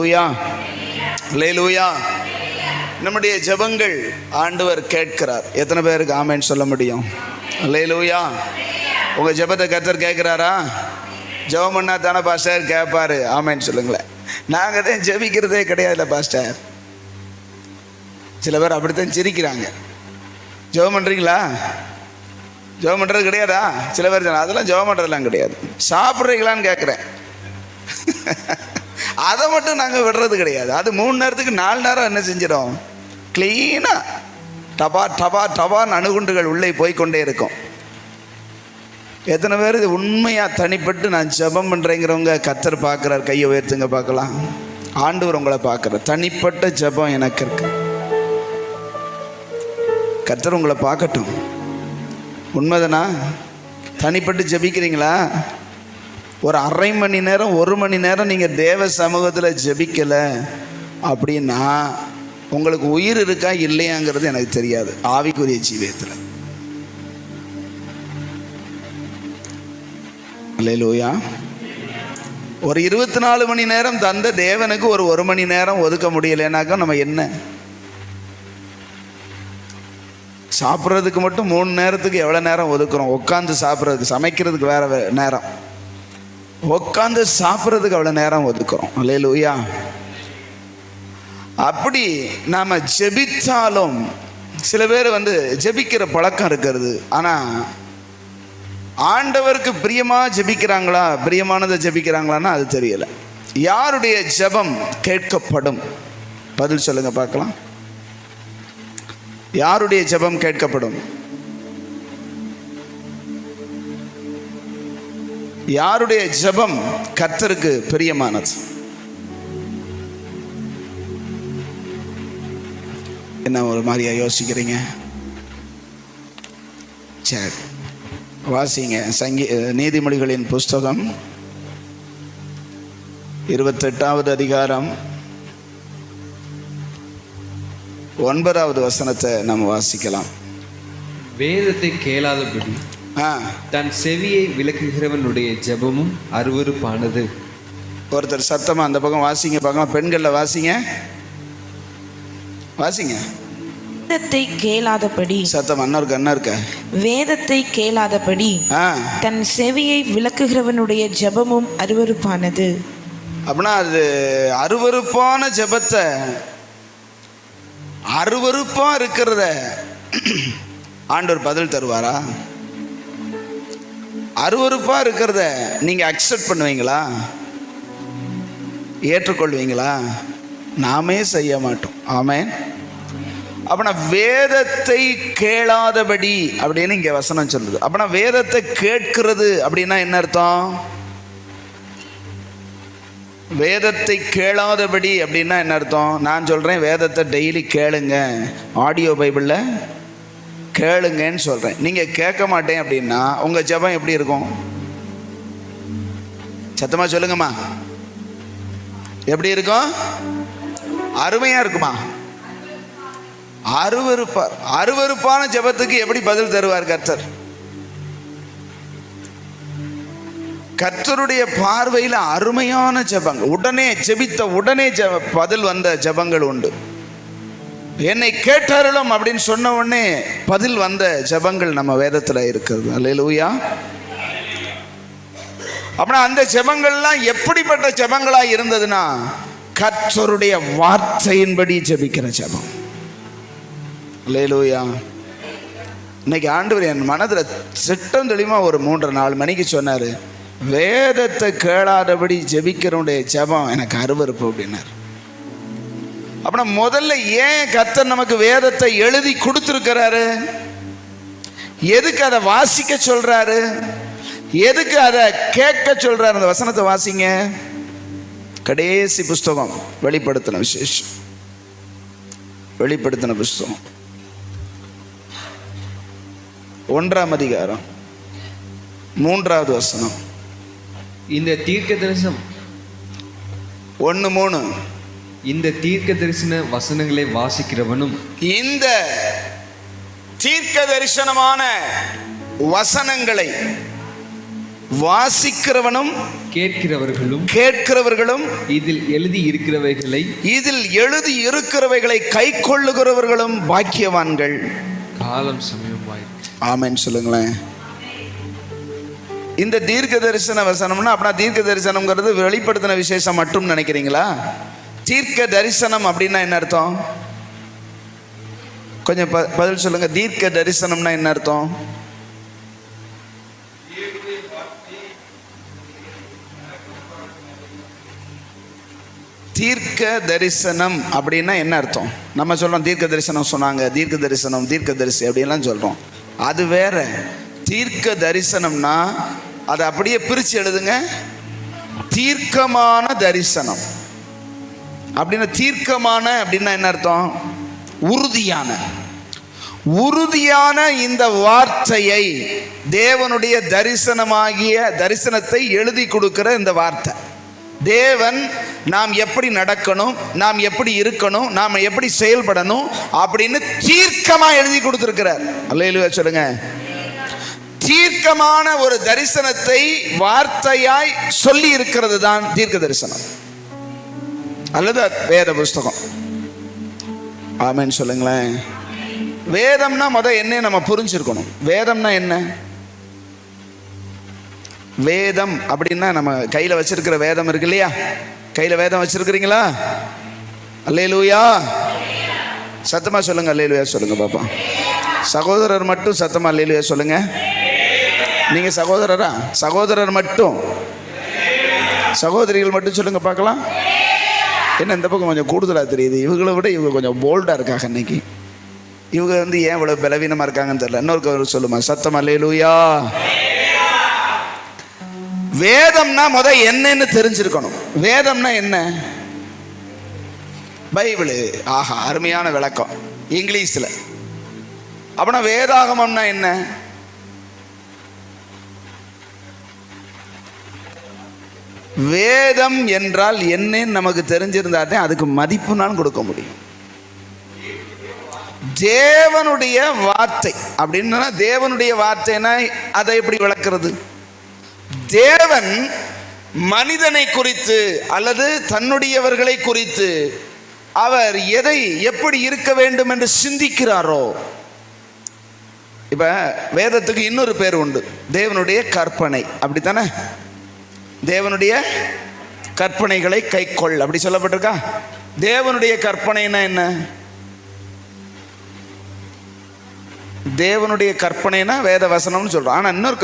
அல்லேலூயா. நம்முடைய ஜெபங்கள் ஆண்டவர் கேட்கிறார். எத்தனை பேருக்கு ஆமென் சொல்ல முடியும்? அல்லேலூயா. உங்கள் ஜெபத்தை கர்த்தர் கேட்குறாரா? ஜெபம் பண்ணா தானே பாஸ்டர் கேட்பாரு. ஆமென் சொல்லுங்களேன். நாங்கள் தான் ஜெபிக்கிறதே கிடையாதுல்ல பாஸ்டர். சில பேர் அப்படித்தான் சிரிக்கிறாங்க. ஜெபம் பண்ணுறீங்களா? ஜெபம் பண்ணுறது கிடையாதா? சில பேர் அதெல்லாம் ஜெபம் பண்ணுறதுலாம் கிடையாது. சாப்பிட்றீங்களான்னு கேட்குறேன். அதை மட்டும் நாங்கள் விடுறது கிடையாது. அது 3 நேரத்துக்கு 4 நேரம் என்ன செஞ்சிடும்? க்ளீனாக டபா டபா டபான்னு அணுகுண்டுகள் உள்ளே போய்கொண்டே இருக்கும். எத்தனை பேர் இது உண்மையாக தனிப்பட்டு நான் ஜெபம் பண்ணுறேங்கிறவங்க கர்த்தர் பார்க்குறார்? கையை உயர்த்துங்க பார்க்கலாம். ஆண்டவர் உங்களை பார்க்குறார். தனிப்பட்ட ஜெபம் எனக்கு இருக்கு. கர்த்தர் உங்களை பார்க்கட்டும். உண்மைதானா? தனிப்பட்டு ஜெபிக்கிறீங்களா? ஒரு அரை மணி நேரம் 1 மணி நேரம் நீங்கள் தேவ சமூகத்தில் ஜெபிக்கலை அப்படின்னா உங்களுக்கு உயிர் இருக்கா இல்லையாங்கிறது எனக்கு தெரியாது. ஆவிக்குரிய ஜீவியத்தில். அல்லேலூயா. ஒரு 24 மணி நேரம் தந்த தேவனுக்கு ஒரு 1 மணி நேரம் ஒதுக்க முடியலைன்னாக்கா நம்ம என்ன? சாப்பிட்றதுக்கு மட்டும் 3 நேரத்துக்கு எவ்வளோ நேரம் ஒதுக்குறோம்? உட்காந்து சாப்பிட்றதுக்கு, சமைக்கிறதுக்கு வேற நேரம், உட்காந்து சாப்பிட்றதுக்கு அவ்வளோ நேரம் ஒதுக்குறோம். அல்லேலூயா. அப்படி நாம் ஜெபித்தாலும் சில பேர் ஜெபிக்கிற பழக்கம் இருக்கிறது. ஆனால் ஆண்டவருக்கு பிரியமாக ஜெபிக்கிறாங்களா, பிரியமானதை ஜெபிக்கிறாங்களான்னா அது தெரியலை. யாருடைய ஜெபம் கேட்கப்படும்? பதில் சொல்லுங்க பார்க்கலாம். யாருடைய ஜெபம் கேட்கப்படும்? யாருடைய ஜெபம் கர்த்தருக்கு பிரியமானது? என்ன ஒரு மாதிரியா யோசிக்கிறீங்க? சரி, வாசிங்க. நீதிமொழிகளின் புஸ்தகம் 28வது அதிகாரம் 9வது வசனத்தை நம்ம வாசிக்கலாம். வேதத்தை கேளாதபடி தன் செவியை விலக்குகிறவனுடைய ஜெபமும் அருவருப்பானது. ஒருத்தர் சத்தமா அந்த பக்கம் வாசிங்க பார்க்கலாம். பெண்களில் வாசிங்க, வாசிங்க. வேதத்தை கேளாதபடி, சத்தம் அண்ணருக்கு அண்ணா இருக்க, வேதத்தை கேளாதபடி தன் செவியை விலக்குகிறவனுடைய ஜெபமும் அருவருப்பானது. அப்படின்னா அது அருவருப்பான ஜெபத்தை, அருவருப்பா இருக்கிறத ஆண்டவர் பதில் தருவாரா? அருவருப்பா இருக்கிறத நீங்க அக்செப்ட் பண்ணுவீங்களா? ஏற்றுக்கொள்வீங்களா? நாமே செய்ய மாட்டோம். ஆமென். அப்படின்னா வேதத்தை கேளாதபடி அப்படின்னு இங்க வசனம் சொல்லுது. அப்படின்னா வேதத்தை கேட்கிறது அப்படின்னா என்ன அர்த்தம்? வேதத்தை கேளாதபடி அப்படின்னா என்ன அர்த்தம்? நான் சொல்றேன் வேதத்தை டெய்லி கேளுங்க, ஆடியோ பைபிளில் கேளுங்கன்னு சொல்றேன். நீங்க கேட்க மாட்டேன் அப்படின்னா உங்க ஜெபம் எப்படி இருக்கும்? சத்தமா சொல்லுங்கம்மா. எப்படி இருக்கும்? அருமையா இருக்குமா? அருவருப்பான ஜெபத்துக்கு எப்படி பதில் தருவார் கர்த்தர்? கர்த்தருடைய பார்வையில் அருமையான ஜெபங்கள், உடனே ஜெபித்த உடனே பதில் வந்த ஜெபங்கள் உண்டு. என்னை கேட்டாரலும் அப்படின்னு சொன்ன உடனே பதில் வந்த ஜெபங்கள் நம்ம வேதத்தில் இருக்கிறது. அல்லேலூயா. அப்படின்னா அந்த ஜெபங்கள்லாம் எப்படிப்பட்ட ஜெபங்களா இருந்ததுன்னா கர்த்தருடைய வார்த்தையின்படி ஜெபிக்கிற ஜெபம். அல்லேலூயா. இன்னைக்கு ஆண்டவர் என் மனதில் சிட்டம் தெளிவாக ஒரு 3-4 மணிக்கு சொன்னார், வேதத்தை கேளாதபடி ஜெபிக்கிறவனுடைய ஜெபம் எனக்கு அருவருப்பு அப்படின்னார். அப்படின்னா முதல்ல ஏன் கர்த்தர் நமக்கு வேதத்தை எழுதி கொடுத்துருக்கிறாரு? எதுக்கு அதை வாசிக்க சொல்றாரு? எதுக்கு அதை கேட்க சொல்றாரு? அந்த வசனத்தை வாசிங்க. கடைசி புஸ்தகம் வெளிப்படுத்தின விசேஷம், வெளிப்படுத்தின புஸ்தகம் 1ஆம் அதிகாரம் 3வது வசனம். இந்த தீர்க்க தரிசனம் 1:3. இந்த தீர்க்க தரிசன வசனங்களை வாசிக்கிறவனும், இந்த தீர்க்க தரிசனமான வசனங்களை வாசிக்கிறவனும் கேட்கிறவர்களும் இதில் எழுதி இருக்கிறவைகளை கை கொள்ளுகிறவர்களும் பாக்கியவான்கள். காலம் சமயமாய். ஆமென் சொல்லுங்களேன். இந்த தீர்க்க தரிசன வசனம்னா அப்படின்னா தீர்க்க தரிசனம்ங்கிறது வெளிப்படுத்தின விசேஷம் மட்டும் நினைக்கிறீங்களா? தீர்க்க தரிசனம் அப்படின்னா என்ன அர்த்தம்? கொஞ்சம் பதில் சொல்லுங்க. தீர்க்க தரிசனம்னா என்ன அர்த்தம்? தீர்க்க தரிசனம் அப்படின்னா என்ன அர்த்தம்? நம்ம சொல்றோம் தீர்க்க தரிசனம் சொன்னாங்க, தீர்க்க தரிசனம், தீர்க்க தரிசி அப்படின்லாம் சொல்றோம். அது வேற. தீர்க்க தரிசனம்னா அதை அப்படியே பிரிச்சு எழுதுங்க. தீர்க்கமான தரிசனம் அப்படின்னா, தீர்க்கமான அப்படின்னா என்ன அர்த்தம்? உறுதியான இந்த வார்த்தையை, தேவனுடைய தரிசனத்தை எழுதி கொடுக்கிற இந்த வார்த்தை. தேவன் நாம் எப்படி நடக்கணும், நாம் எப்படி இருக்கணும், நாம் எப்படி செயல்படணும் அப்படின்னு தீர்க்கமா எழுதி கொடுத்திருக்கிறார். அல்லேலூயா சொல்லுங்க. தீர்க்கமான ஒரு தரிசனத்தை வார்த்தையாய் சொல்லி இருக்கிறது தான் தீர்க்க தரிசனம் அல்லது வேத புஸ்தகம். ஆமென் சொல்லுங்களேன். வேதம்னா என்ன நம்ம புரிஞ்சிருக்கணும். வேதம்னா என்ன? வேதம் அப்படின்னா நம்ம கையில வச்சிருக்கிற வேதம் இருக்கு இல்லையா? கையில வேதம் வச்சிருக்கிறீங்களா? அல்லேலூயா. சத்தமா சொல்லுங்க அல்லேலூயா சொல்லுங்க பாப்பா. சகோதரர் மட்டும் சத்தமா அல்லேலூயா சொல்லுங்க. நீங்க சகோதரரா? சகோதரர் மட்டும், சகோதரிகள் மட்டும் சொல்லுங்க பார்க்கலாம். என்ன இந்த பக்கம் கொஞ்சம் கூடுதலா தெரியுது. இவங்களை விட இவங்க கொஞ்சம் போல்டா இருக்காங்க இன்னைக்கு. இவங்க ஏன் இவ்வளவு பலவீனமா இருக்காங்கன்னு தெரியல. இன்னொரு சொல்லுமா சத்தமா அல்லேலூயா. வேதம்னா என்னன்னு தெரிஞ்சிருக்கணும். வேதம்னா என்ன? பைபிள். ஆஹா, அருமையான விளக்கம் இங்கிலீஷ்ல. அப்படின்னா வேதாகமம்னா என்ன? வேதம் என்றால் என்னன்னு நமக்கு தெரிஞ்சிருந்தாதான் அதுக்கு மதிப்புனாலும் கொடுக்க முடியும். தேவனுடைய வார்த்தை அப்படின்னா, தேவனுடைய வார்த்தைனா அதை எப்படி விளக்குறது? தேவன் மனிதனை குறித்து அல்லது தன்னுடையவர்களை குறித்து அவர் எப்படி இருக்க வேண்டும் என்று சிந்திக்கிறாரோ. இப்ப வேதத்துக்கு இன்னொரு பேர் உண்டு, தேவனுடைய கற்பனை. அப்படித்தானே? தேவனுடைய கற்பனைகளை கைக்கொள் அப்படி சொல்லப்பட்டிருக்கா? தேவனுடைய கற்பனைனா என்ன? தேவனுடைய கற்பனைனா வேத வசனம்னு சொல்றோம். ஆனா இன்னொரு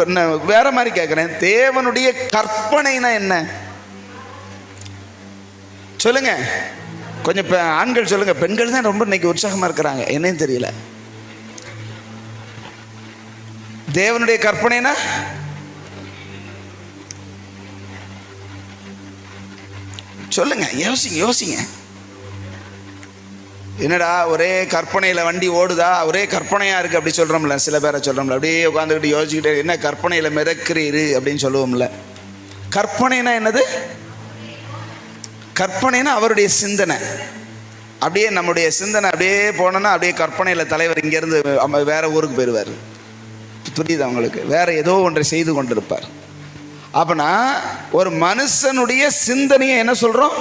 வேற மாதிரி கேட்கிறேன், தேவனுடைய கற்பனைனா என்ன சொல்லுங்க. கொஞ்சம் ஆண்கள் சொல்லுங்க. பெண்கள் தான் ரொம்ப இன்னைக்கு உற்சாகமா இருக்கிறாங்க, என்னன்னு தெரியல. தேவனுடைய கற்பனைனா சொல்லுங்க. யோசிங்க. என்னடா ஒரே கற்பனையில வண்டி ஓடுதா, ஒரே கற்பனையா இருக்கு அப்படி சொல்றோம்ல. சில பேரை சொல்றோம்ல, அப்படியே உட்காந்துக்கிட்டு யோசிச்சுக்கிட்டே என்ன கற்பனையில மிதக்கிறீரு அப்படின்னு சொல்லுவோம்ல. கற்பனைனா என்னது? கற்பனைனா அவருடைய சிந்தனை. அப்படியே நம்முடைய சிந்தனை அப்படியே போனோன்னா அப்படியே கற்பனையில தலைவர் இங்கிருந்து வேற ஊருக்கு போயிடுவார். புரியுது அவங்களுக்கு? வேற ஏதோ ஒன்றை செய்து கொண்டிருப்பார். அப்பனா ஒரு மனுஷனுடைய சிந்தனையை என்ன சொல்றோம்?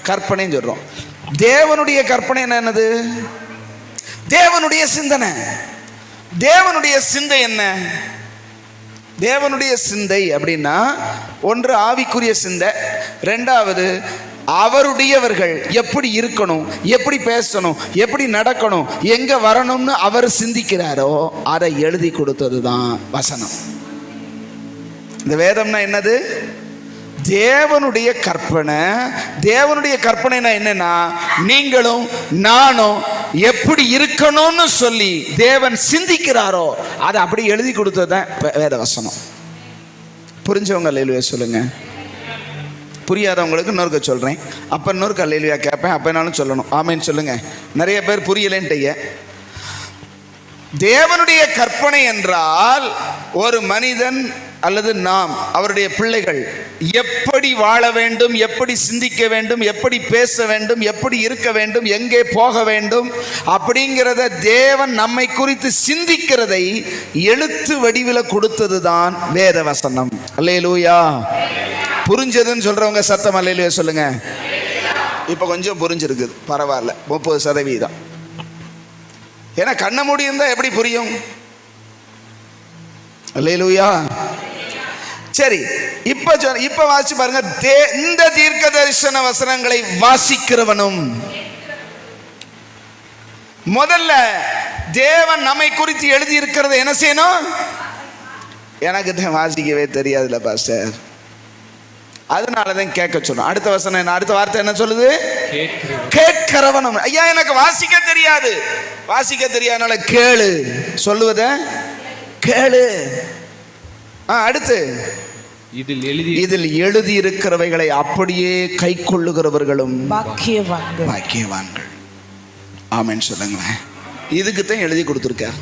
கற்பனைன்னு சொல்றோம். தேவனுடைய கற்பனை என்னது? தேவனுடைய சிந்தனை. தேவனுடைய சிந்தை என்ன? தேவனுடைய சிந்தை அப்படின்னா, ஒன்று ஆவிக்குரிய சிந்தை, ரெண்டாவது அவருடையவர்கள் எப்படி இருக்கணும், எப்படி பேசணும், எப்படி நடக்கணும், எங்க வரணும்னு அவர் சிந்திக்கிறாரோ அதை எழுதி கொடுத்தது தான் வசனம். இந்த வேதம்னா என்னது? தேவனுடைய கற்பனை. தேவனுடைய கற்பனைனா என்னன்னா, நீங்களும் நானும் எப்படி இருக்கணும்னு சொல்லி தேவன் சிந்திக்கிறாரோ அதை அப்படி எழுதி கொடுத்தது தான் வேத வசனம். புரிஞ்சவங்க அல்லேலூயா சொல்லுங்க. புரியாதவங்களுக்கு இன்னொருக்க சொல்றேன், அப்ப இன்னொருக்கு அல்லேலூயா கேட்பேன், அப்ப என்னாலும் சொல்லணும். ஆமென் சொல்லுங்க. நிறைய பேர் புரியலன்ட்டீங்க. தேவனுடைய கற்பனை என்றால் ஒரு மனிதன் அல்லது நாம் அவருடைய பிள்ளைகள் எப்படி வாழ வேண்டும், எப்படி சிந்திக்க வேண்டும், எப்படி பேச வேண்டும், எப்படி இருக்க வேண்டும், எங்கே போக வேண்டும் அப்படிங்கிறத தேவன் நம்மை குறித்து சிந்திக்கிறதை எழுத்து வடிவில் கொடுத்தது தான் வேத வசனம். அல்லேலூயா. புரிஞ்சதுன்னு சொல்றவங்க சத்தம் அல்லேலூயா சொல்லுங்க. இப்போ கொஞ்சம் புரிஞ்சிருக்குது, பரவாயில்ல, 30%. ஏன்னா கண்ண மூடி இருந்தா எப்படி புரியும்? அல்லேலூயா. சரி, இப்ப வாசிச்சு பாருங்க. இந்த தீர்க்க தரிசன வசனங்களை வாசிக்கிறவனும், முதல்ல தேவன் நம்மை குறித்து எழுதி இருக்கிறத என்ன செய்யணும்? எனக்கு தான் வாசிக்கவே தெரியாதுல்ல பாஸ்டர், அதனாலதான் கேட்க சொன்னோம். அடுத்த வசனம் என்ன? அடுத்த வார்த்தை என்ன சொல்லுது? கேட்கிறவனும். ஐயா எனக்கு வாசிக்க தெரியாது, வாசிக்க தெரியாதனால கேளு, சொல்லுவத கேளு. அடுத்து இதில் எழுதி இருக்கிறவைகளை அப்படியே கை கொள்ளுகிறவர்களும் பாக்கியவான்கள். ஆமென் சொல்லுங்களேன். இதுக்கு தான் எழுதி கொடுத்துருக்கார்.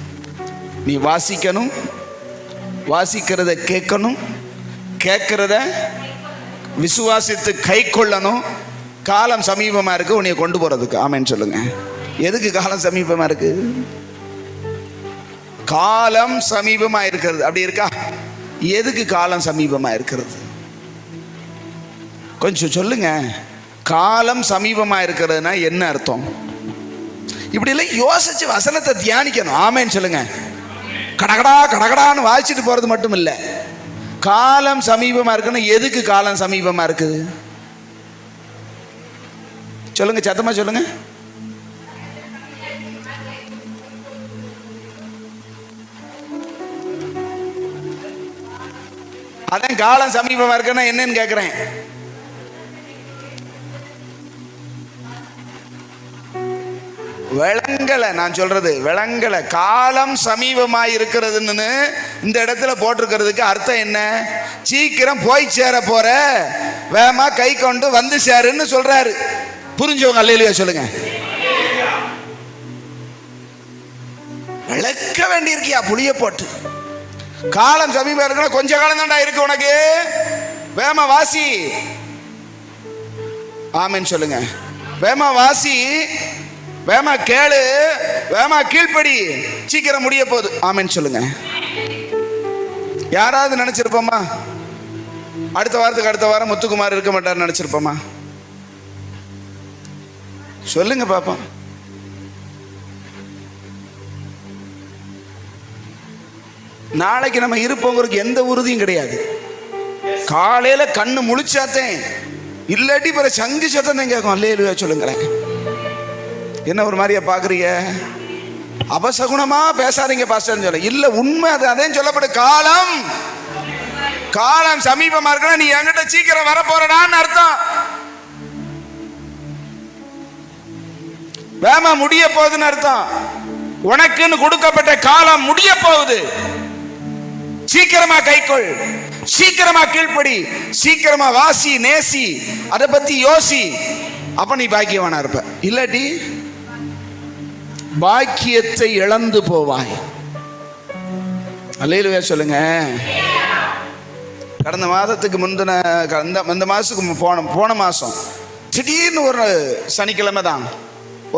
நீ வாசிக்கணும், வாசிக்கிறத கேட்கணும், கேட்கிறத விசுவாசித்து கை கொள்ளணும். காலம் சமீபமா இருக்கு உன்னை கொண்டு போறதுக்கு. ஆமென் சொல்லுங்க. எதுக்கு காலம் சமீபமா இருக்கு? காலம் சமீபமா இருக்கிறது. அப்படி இருக்கா? எதுக்கு காலம் சமீபமா இருக்கிறது? கொஞ்சம் சொல்லுங்க. காலம் சமீபமா இருக்கிறதுனா என்ன அர்த்தம்? இப்படி எல்லாம் யோசிச்சு வசனத்தை தியானிக்கணும். ஆமென் சொல்லுங்க. கடகடா கடகடான்னு வாசிச்சுட்டு போறது மட்டும் இல்ல. காலம் சமீபமா இருக்குன்னு எதுக்கு காலம் சமீபமா இருக்குது? சொல்லுங்க, சத்தமா சொல்லுங்க. அதான் காலம் சமீபமா இருக்குன்னா என்னன்னு கேட்கிறேன். விளங்கல, நான் சொல்றது விளங்கல. காலம் சமீபமா இருக்கிறதுன்னு இந்த இடத்துல போட்டிருக்கிறதுக்கு அர்த்தம் என்ன? சீக்கிரம் போய் சேர போற, வேகமா கை கொண்டு வந்து சேருன்னு சொல்றாரு. புரிஞ்சவங்க அல்லேலூயா சொல்லுங்க. விளக்க வேண்டியிருக்கியா புளிய போட்டு? காலம் சமீபம் இருக்குன்னா கொஞ்ச காலம் தான்டா இருக்கு உனக்கு, வேகமா வாசி. ஆமென் சொல்லுங்க. வேகமா வாசி, வேகமா கேளு, வேகமா கீழ்ப்படி, சீக்கிரம் முடிய போகுது. ஆமென் சொல்லுங்க. யாராவது நினைச்சிருப்போமா அடுத்த வாரத்துக்கு அடுத்த வாரம் முத்துக்குமார் இருக்க மாட்டார் நினைச்சிருப்போமா? சொல்லுங்க பாப்போம். நாளைக்கு நம்ம இருப்போங்கிறதுக்கு எந்த உறுதியும் கிடையாது. காலையில கண்ணு முழிச்சாத்தேன், இல்லாட்டி பிற சங்கு சத்தம் தான் கேட்கும். அல்லேலூயா சொல்லுங்களேன். என்ன ஒரு மாதிரியா பாக்குறீங்க? அபசகுணமா பேசாதீங்க பாஸ்டர் சொல்ல. இல்ல உண்மை அது. அதே சொல்லப்படும். காலம் சமீபமா இருக்குன்னா நீ என்கிட்ட சீக்கிரம் வர போறடான்னு அர்த்தம். வேமா முடிய போகுதுன்னு அர்த்தம். உனக்குன்னு கொடுக்கப்பட்ட காலம் முடிய போகுது. சீக்கிரமா கைக்கொள், சீக்கிரமா கீழ்ப்படி, சீக்கிரமா வாசி, நேசி, அதை பத்தி யோசி. அப்ப நீ பாக்கியவானா இருப்ப. இல்லாட்டி பாக்கியத்தை இழந்து போவாய். அல்லேலூயா சொல்லுங்க. கடந்த மாதத்துக்கு முந்தின இந்த மாசத்துக்கு போன மாசம் திடீர்னு ஒரு சனிக்கிழமை தான்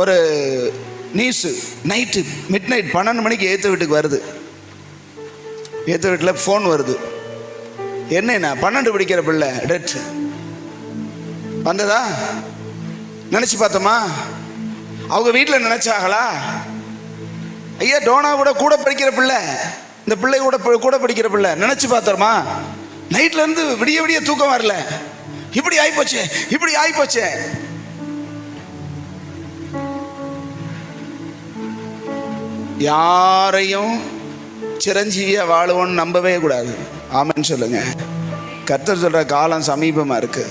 ஒரு நியூஸ். நைட்டு மிட் நைட் 12 மணிக்கு ஏற்ற வீட்டுக்கு வருது. ஏற்ற வீட்டில் ஃபோன் வருது. என்னன்னா 12 படிக்கிற பிள்ளை டெட். வந்ததா நினைச்சு பார்த்தோமா? அவங்க வீட்டில் நினைச்சாங்களா? ஐயா டோனா கூட படிக்கிற பிள்ளை, இந்த பிள்ளை கூட படிக்கிற பிள்ளை நினைச்சு பார்த்தோமா? நைட்ல இருந்து விடிய விடிய தூக்கம் வரல. இப்படி ஆயிப்போச்சு, இப்படி ஆயிப்போச்சு. யாரையும் சிரஞ்சீவியா வாழுவோன்னு நம்பவே கூடாது. ஆமென் சொல்லுங்க. கர்த்தர் சொல்ற காலம் சமீபமா இருக்கு.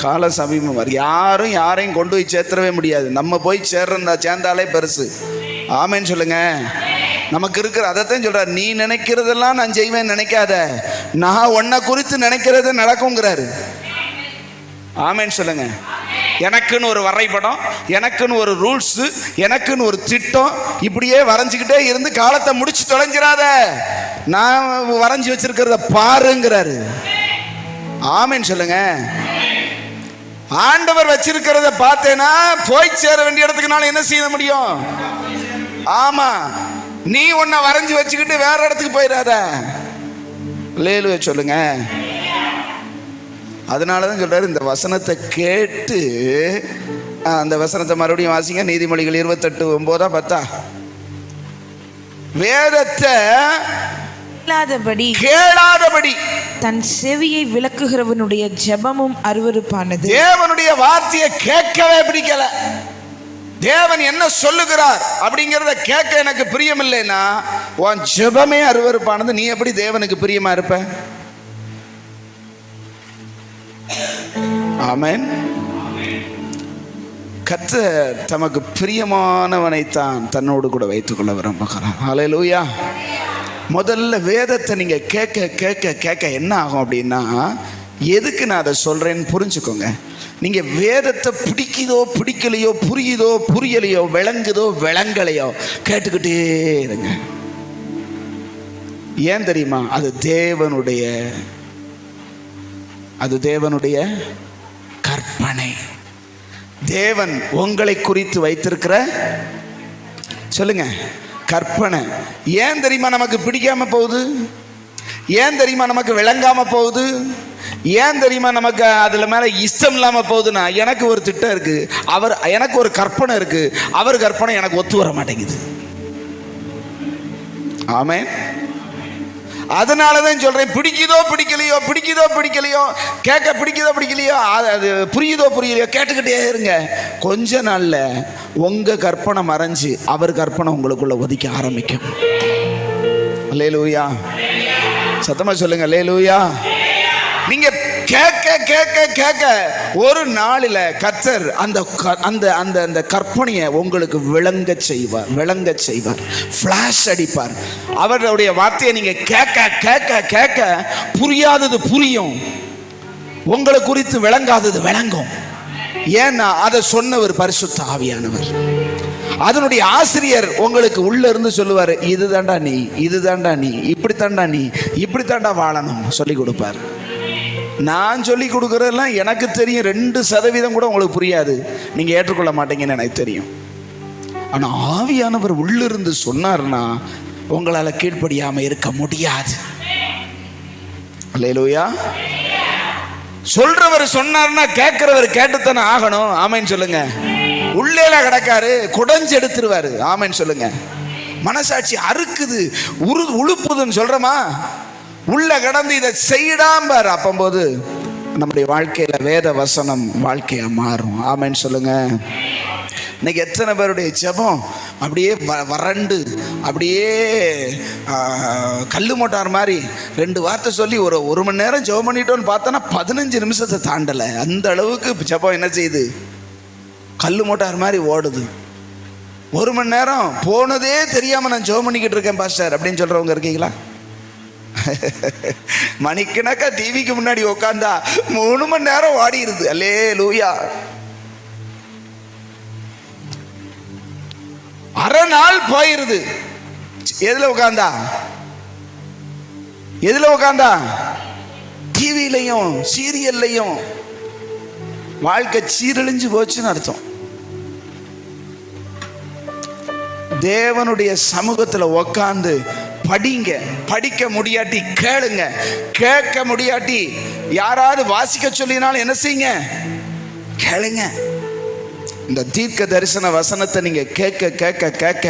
காலம் சமீபமா இருக்கு. யாரும் யாரையும் கொண்டு போய் சேர்த்துடவே முடியாது. நம்ம போய் சேர்ந்தாலே பெருசு. ஆமென் சொல்லுங்க. நமக்கு இருக்கிற அதைத்தான் சொல்றாரு. நீ நினைக்கிறதெல்லாம் நான் செய்வேன் நினைக்காத, நான் உன்னை குறித்து நினைக்கிறது நடக்குங்கிறாரு. ஆமென் சொல்லுங்க. எனக்குன்னு ஒரு வரைபடம், எனக்குன்னு ஒரு ரூல்ஸ், எனக்குன்னு ஒரு திட்டம், இப்படியே வரைஞ்சுக்கிட்டே இருந்து காலத்தை முடிச்சு தொலைஞ்சிடாத. நான் வரைஞ்சி வச்சிருக்கிறத பாருங்கிறாரு. ஆமென் சொல்லுங்க. ஆண்டவர் வச்சிருக்கிறத பார்த்தேன்னா போய் சேர வேண்டிய இடத்துக்கு நான் என்ன செய்ய முடியும்? ஆமா, நீ உன்னை வரைஞ்சி வச்சுக்கிட்டு வேற இடத்துக்கு போயிடாத. அல்லேலூயா சொல்லுங்க. அதனாலதான் சொல்றாரு, இந்த வசனத்தை கேட்டு, அந்த வசனத்தை மறுபடியும் வாசிங்க. நீதிமொழிகள் 28:9-10. வேதத்தை கேளாதபடி தன் செவியை விலக்குகிறவனுடைய ஜெபமும் அருவருப்பானது. தேவனுடைய வார்த்தையை கேட்கவே பிடிக்கல. தேவன் என்ன சொல்லுகிறார் அப்படிங்கிறத கேட்க எனக்கு பிரியம் இல்லைன்னா உன் ஜெபமே அருவருப்பானது. நீ எப்படி தேவனுக்கு பிரியமா இருப்ப? ஆமென். கர்த்தர் தமக்கு பிரியமானவனைத்தான் தன்னோடு கூட வைத்துக் கொள்ள விரும்புகிறார். ஹல்லேலூயா. முதல்ல வேதத்தை நீங்க கேட்க கேட்க கேட்க என்ன ஆகும் அப்படின்னா, எதுக்கு நான் அதை சொல்றேன்னு புரிஞ்சுக்கோங்க. நீங்க வேதத்தை பிடிக்குதோ பிடிக்கலையோ, புரியுதோ புரியலையோ, விளங்குதோ விளங்கலையோ, கேட்டுக்கிட்டே இருங்க. ஏன் தெரியுமா? அது தேவனுடைய கற்பனை. தேவன் உங்களை குறித்து வைத்திருக்கிற, சொல்லுங்க, கற்பனை. ஏன் தெரியுமா நமக்கு பிடிக்காம போகுது? ஏன் தெரியுமா நமக்கு விளங்காம போகுது? ஏன் தெரியுமா நமக்கு அதுல மேல இஷ்டம் இல்லாம போகுதுன்னா, எனக்கு ஒரு திட்டம் இருக்கு, எனக்கு ஒரு கற்பனை இருக்கு, அவர் கற்பனை எனக்கு ஒத்து வர மாட்டேங்குது. ஆமென். அதனாலதான் சொல்றேன், பிடிக்குதோ பிடிக்கலையோ, கேட்க பிடிக்குதோ பிடிக்கலையோ, அது புரியுதோ புரியலையோ, கேட்டுக்கிட்டே இருங்க. கொஞ்ச நாள்ல உங்க கற்பனை மறைஞ்சு அவர் கற்பனை உங்களுக்குள்ள ஒதுக்க ஆரம்பிக்கும். அல்லேலூயா. சத்தமா சொல்லுங்க அல்லேலூயா. நீங்க கேட்க கேட்க கேட்க ஒரு நாளில் கர்த்தர் அந்த கற்பனையை உங்களுக்கு விளங்க செய்வார். ஃபிளாஷ் அடிப்பார். அவருடைய வார்த்தையை நீங்க கேட்க கேட்க கேட்க புரியாதது புரியும், உங்களை குறித்து விளங்காதது விளங்கும். ஏன்னா அதை சொன்னவர் பரிசுத்த ஆவியானவர். அதனுடைய ஆசிரியர் உங்களுக்கு உள்ள இருந்து சொல்லுவார், இதுதாண்டா நீ, இப்படித்தாண்டா வாழணும் சொல்லி கொடுப்பார். நான் சொல்லி கொடுக்கறதெல்லாம் எனக்கு தெரியும், 2% கூட உங்களுக்கு புரியாது, நீங்க ஏற்றுக்கொள்ள மாட்டீங்கன்னு எனக்கு தெரியும். ஆனா ஆவியானவர் உள்ளிருந்து சொன்னார்னா உங்களால கீழ்ப்படியாம இருக்க முடியாது. அல்லேலூயா. சொல்றவர் சொன்னார்னா கேட்கிறவர் கேட்டுத்தானே ஆகணும். ஆமென் சொல்லுங்க. உள்ளேல கிடக்காரு, குடஞ்சு எடுத்துருவாரு. ஆமென் சொல்லுங்க. மனசாட்சி அறுக்குது, உழுப்புதுன்னு சொல்றமா, உள்ள கடந்து இதை செய்யிடாம்பார். அப்பம்போது நம்முடைய வாழ்க்கையில வேத வசனம் வாழ்க்கையா மாறும். ஆமென் சொல்லுங்க. இன்னைக்கு எத்தனை பேருடைய ஜெபம் அப்படியே வறண்டு, அப்படியே கல்லு மோட்டார் மாதிரி 2 வார்த்தை சொல்லி ஒரு மணி நேரம் ஜெபம் பண்ணிட்டோன்னு பார்த்தோன்னா 15 நிமிஷத்தை தாண்டலை. அந்த அளவுக்கு ஜெபம் என்ன செய்யுது? கல்லு மோட்டார் மாதிரி ஓடுது. 1 மணி நேரம் போனதே தெரியாம நான் ஜெபம் பண்ணிக்கிட்டு இருக்கேன் பாஸ்டர் அப்படின்னு சொல்றவங்க இருக்கீங்களா? மணிக்கணக்கா டிவிக்கு முன்னாடி உட்காந்தா 3 மணி நேரம் ஓடிடுது. அல்லேலூயா. அரை நாள் போயிருது. எதுல உட்காந்தா? டிவிலையும் சீரியல்லையும். வாழ்க்கை சீரழிஞ்சு போச்சுன்னு அர்த்தம். தேவனுடைய சமூகத்துல உட்கார்ந்து படிங்க. படிக்க முடியாட்டி கேளுங்க. கேட்க முடியாட்டி யாராவது வாசிக்க சொல்லினாலும் என்ன செய்யுங்க? கேளுங்க. இந்த தீர்க்க தரிசன வசனத்தை நீங்க கேட்க கேட்க கேட்க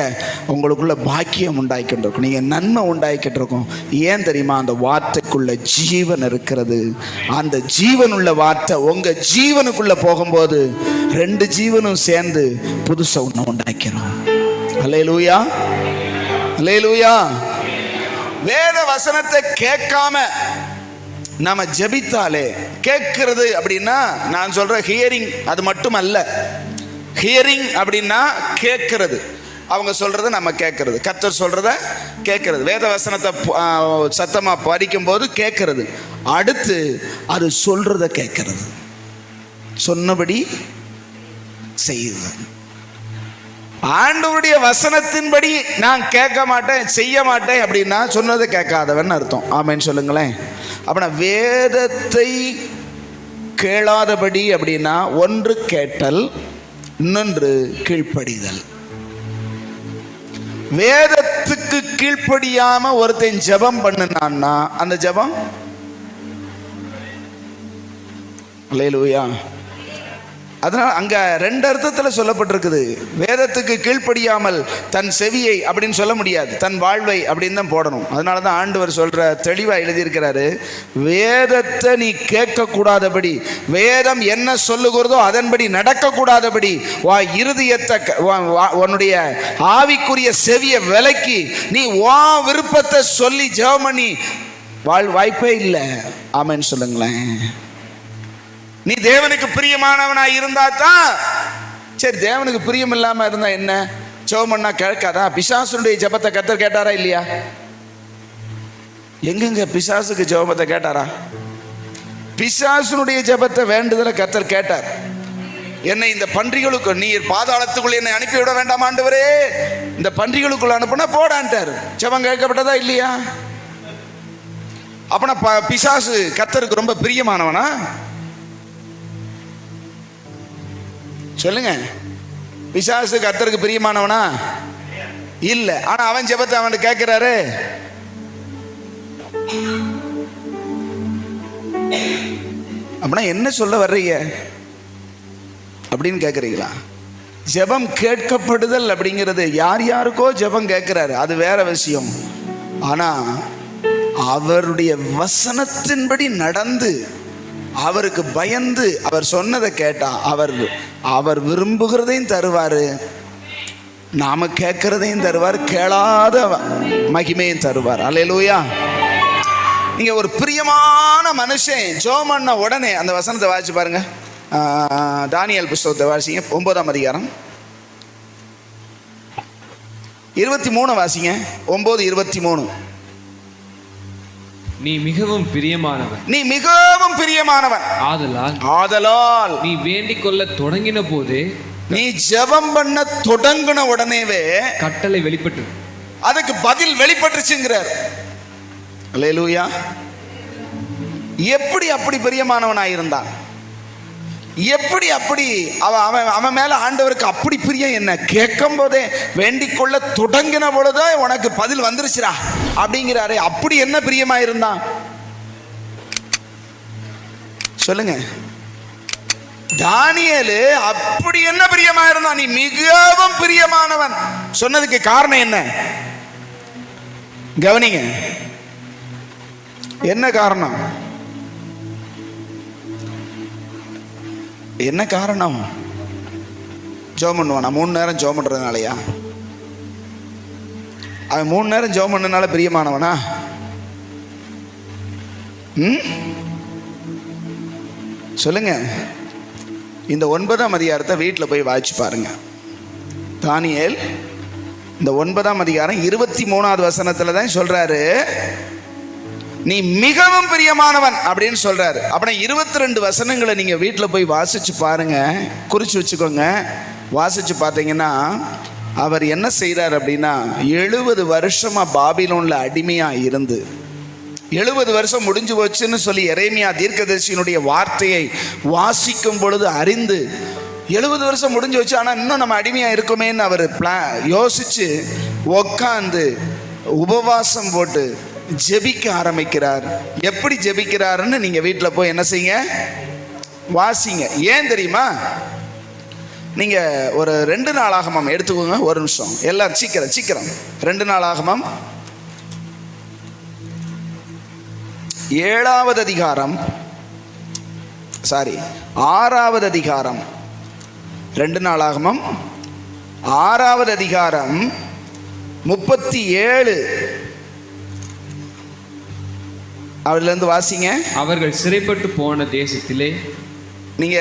உங்களுக்குள்ள பாக்கியம் உண்டாக்கிட்டு இருக்கும், நீங்க நன்மை உண்டாக்கிட்டு இருக்கும். ஏன் தெரியுமா? அந்த வார்த்தைக்குள்ள ஜீவன் இருக்கிறது. அந்த ஜீவன் உள்ள வார்த்தை உங்க ஜீவனுக்குள்ள போகும்போது 2 ஜீவனும் சேர்ந்து புதுசா ஒண்ணு உண்டாக்கிறோம். அல்லேலூயா, அல்லேலூயா. வேத வசனத்தை கேட்காம நாம ஜெபித்தாலே, கேட்கிறது அப்படின்னா நான் சொல்ற ஹியரிங் அது மட்டும் அல்ல. ஹியரிங் அப்படின்னா கேட்கிறது, அவங்க சொல்றத நம்ம கேட்கறது, கர்த்தர் சொல்றத கேட்கறது, வேத வசனத்தை சத்தமா படிக்கும் போது கேட்கறது. அடுத்து அது சொல்றத கேட்கறது, சொன்னபடி செய்யுது. ஆண்டவருடைய வசனத்தின்படி நான் கேட்க மாட்டேன், செய்ய மாட்டேன் அப்படின்னா சொன்னதை கேட்காதவன் அர்த்தம். ஆமேன்னு சொல்லுங்களேன். அப்படின்னா வேதத்தை கேளாதபடி அப்படின்னா ஒன்று கேட்டல், இன்னொன்று கீழ்ப்படிதல். வேதத்துக்கு கீழ்ப்படியாம ஒருத்தன் ஜெபம் பண்ணுனான்னா அந்த ஜெபம் அல்லேலூயா. அதனால அங்க ரெண்டு அர்த்தத்துல சொல்லப்பட்டிருக்குது. வேதத்துக்கு கீழ்ப்படியாமல் தன் செவியை அப்படின்னு சொல்ல முடியாது, தன் வாழ்வை அப்படின்னு தான் போடணும். அதனால தான் ஆண்டவர் சொல்ற தெளிவா எழுதியிருக்கிறாரு, வேதத்தை நீ கேட்க கூடாதபடி, வேதம் என்ன சொல்லுகிறதோ அதன்படி நடக்க கூடாதபடி வா இருதயத்தை உன்னுடைய ஆவிக்குரிய செவியை விலக்கி நீ வா விருப்பத்தை சொல்லி ஜெபம் பண்ணி வாய்ப்பே இல்லை. ஆமென்னு சொல்லுங்களேன். நீ தேவனுக்கு பிரியமானவனா இருந்தா தான் சரி. தேவனுக்கு பிரியம் இல்லாம இருந்தா என்ன? ஜெபம் பண்ணா கேட்காதா? பிசாசுடைய ஜெபத்தை கர்த்தர் கேட்டாரா இல்லையா? எங்கெங்க பிசாசுக்கு ஜெபத்தை கேட்டாரா? பிசாசுடைய ஜெபத்தை வேண்டுதலை கர்த்தர் கேட்டார். என்னை இந்த பன்றிகளுக்கு நீர் பாதாளத்துக்குள் என்னை அனுப்பிவிட வேண்டாம் ஆண்டவரே, இந்த பன்றிகளுக்குள்ள அனுப்புனா போடான்ட்டார். ஜெபம் கேட்கப்பட்டதா இல்லையா? அப்பனா பிசாசு கர்த்தருக்கு ரொம்ப பிரியமானவனா? சொல்லுங்க. பிசாசு கர்த்தருக்கு பிரியமானவனா? இல்ல. ஆனா அவன் ஜெபத்தை அவன் கேட்கிறாரு. அப்படின்னா என்ன சொல்ல வர்றீங்க அப்படின்னு கேட்குறீங்களா? ஜெபம் கேட்கப்படுதல் அப்படிங்கிறது யார் யாருக்கோ ஜெபம் கேட்கிறாரு, அது வேற விஷயம். ஆனா அவருடைய வசனத்தின்படி நடந்து அவருக்கு பயந்து அவர் சொன்னதை கேட்டா அவர் விரும்புகிறதையும் தருவார், நாம கேட்கறதையும் தருவார், கேளாத மகிமையும் தருவார். அல்லேலூயா. நீங்க ஒரு பிரியமான மனுஷன் ஜெபம் பண்ண உடனே அந்த வசனத்தை வாசிச்சு பாருங்க. தானியேல் புஸ்தகத்தை வாசிங்க, 9ஆம் அதிகாரம் 23 வாசிங்க. 9:23. நீ மிகவும் பிரியமானவன், நீ மிகவும் பிரியமானவன், ஆதலால் நீ வேண்டிக் கொள்ள தொடங்கின போதே, நீ ஜெபம் பண்ண தொடங்கின உடனேவே கட்டளை வெளிப்பட்டு அதுக்கு பதில் வெளிப்பட்டுச்சுங்கிறார். அல்லேலூயா. எப்படி அப்படி பிரியமானவனாயிருந்தான்? எப்படி அப்படி அவன் மேல ஆண்டவருக்கு அப்படி பிரியம் என்ன? கேட்கும் போதே வேண்டிக் கொள்ள தொடங்கின பொழுதே உனக்கு பதில் வந்துருச்சுடா அப்படிங்கிறாரு. அப்படி என்ன பிரியமா இருந்தான் சொல்லுங்க. தானியேலு அப்படி என்ன பிரியமா இருந்தான்? நீ மிகவும் பிரியமானவன் சொன்னதுக்கு காரணம் என்ன? கவனிங்க, என்ன காரணம்? என்ன காரணம்? ஜெபம் பண்ணுவானா? 3 நேரம் ஜெபம் பண்றதுனாலயா? அவன் 3 நேரம் ஜெபம் பண்ணனால பிரியமானவனா? சொல்லுங்க. இந்த 9ஆம் அதிகாரத்தை வீட்டில் போய் வாசிச்சு பாருங்க. தானியேல் இந்த 9ஆம் அதிகாரம் 23வது வசனத்துல தான் சொல்றாரு, நீ மிகவும் பிரியமானவன் அப்படின்னு சொல்றாரு. அப்படின்னா 22 வசனங்களை நீங்க வீட்டில் போய் வாசிச்சு பாருங்க, குறிச்சு வச்சுக்கோங்க. வாசிச்சு பார்த்தீங்கன்னா அவர் என்ன செய்கிறார் அப்படின்னா, 70 வருஷமா பாபிலோன்ல அடிமையா இருந்து 70 வருஷம் முடிஞ்சு போச்சுன்னு சொல்லி எரேமியா தீர்க்கதரிசியினுடைய வார்த்தையை வாசிக்கும் பொழுது அறிந்து 70 வருஷம் முடிஞ்சு வச்சு, ஆனால் இன்னும் நம்ம அடிமையா இருக்குமேன்னு அவர் யோசிச்சு உக்காந்து உபவாசம் போட்டு ஜெபிக்க ஆரம்பிக்கிறார். எப்படி ஜெபிக்கிறாருன்னு நீங்க வீட்டில் போய் என்ன செய்யுங்க, வாசிங்க. ஏன் தெரியுமா? நீங்க ஒரு 2 நாளாகமம் எடுத்துக்கோங்க. ஒரு நிமிஷம் எல்லாரும் சீக்கிரம் 2 நாளாகமம் 6வது அதிகாரம் 2 நாளாகமம் 6வது அதிகாரம் 37 அவர்லேருந்து வாசிங்க. அவர்கள் சிறைப்பட்டு போன தேசத்திலே நீங்க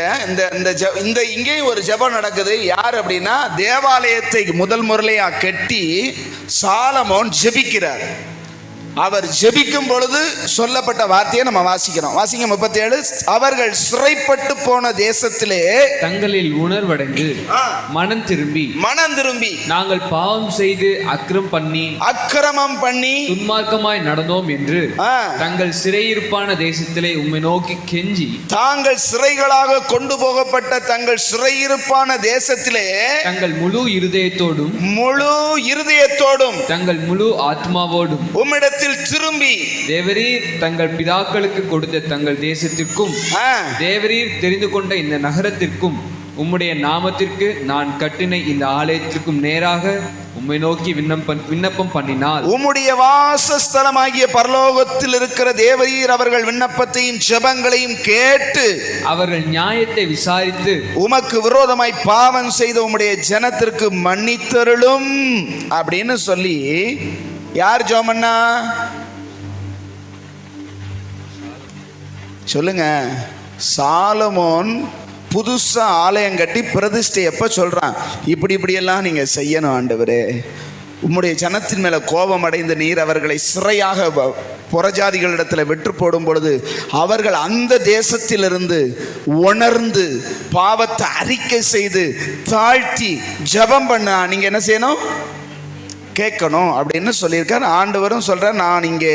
இந்த இங்கேயும் ஒரு ஜெபம் நடக்குது. யார் அப்படின்னா, தேவாலயத்தை முதல் முறையா கட்டி சாலமோன் ஜெபிக்கிறார். அவர் ஜெபிக்கும் பொழுது சொல்லப்பட்ட வார்த்தையை நம்ம வாசிக்கிறோம். வாசிங்க 37. அவர்கள் சிறைப்பட்டு போன தேசத்திலே தங்களில் உணர்வடைந்து மனம் திரும்பி நாங்கள் பாவம் செய்து அக்கிரமம் பண்ணி துன்மார்க்கமாய் நடந்தோம் என்று தங்கள் சிறையிருப்பான தேசத்திலே உம்மை நோக்கி கெஞ்சி, தாங்கள் சிறைகளாக கொண்டு போகப்பட்ட தங்கள் சிறையிருப்பான தேசத்திலே தங்கள் முழு இருதயத்தோடும் தங்கள் முழு ஆத்மாவோடும் உம்மிடத்தில் திரும்பி தேவரீர் தங்கள் பிதாக்களுக்கு கொடுத்த தங்கள் தேசத்திற்கும் தேவரீர் தெரிந்து கொண்ட இந்த நகரத்திற்கும் உம்முடைய நாமத்திற்கு நான் கட்டின இந்த ஆலயத்திற்கும் நேராக உம்மை நோக்கி விண்ணப்பம் பண்ணினால் உம்முடைய வாசஸ்தலமாகிய பரலோகத்தில் இருக்கிற தேவரீர் அவர்கள் விண்ணப்பத்தையும் ஜெபங்களையும் கேட்டு அவர்கள் நியாயத்தை விசாரித்து உமக்கு விரோதமாய் பாவம் செய்த உம்முடைய ஜனத்திற்கு மன்னித்தருளும் அப்படின்னு சொல்லி யார் ஜெபம்னா? சொல்லுங்க. சாலமோன் புதுசா ஆலயம் கட்டி பிரதிஷ்டை எப்ப சொல்றான், இப்படியெல்லாம் நீங்க செய்யணும் ஆண்டவரே, உம்முடைய ஜனத்தின் மேல கோபம் அடைந்த நீர் அவர்களை சிறையாக புறஜாதிகளிடத்தில் விற்று போடும் பொழுது அவர்கள் அந்த தேசத்திலிருந்து உணர்ந்து பாவத்தை அறிக்கை செய்து தாழ்த்தி ஜெபம் பண்ண நீங்க என்ன செய்யணும்? கேட்கணும் அப்படின்னு சொல்லியிருக்கார். ஆண்டவரும் சொல்றார், நான் இங்கே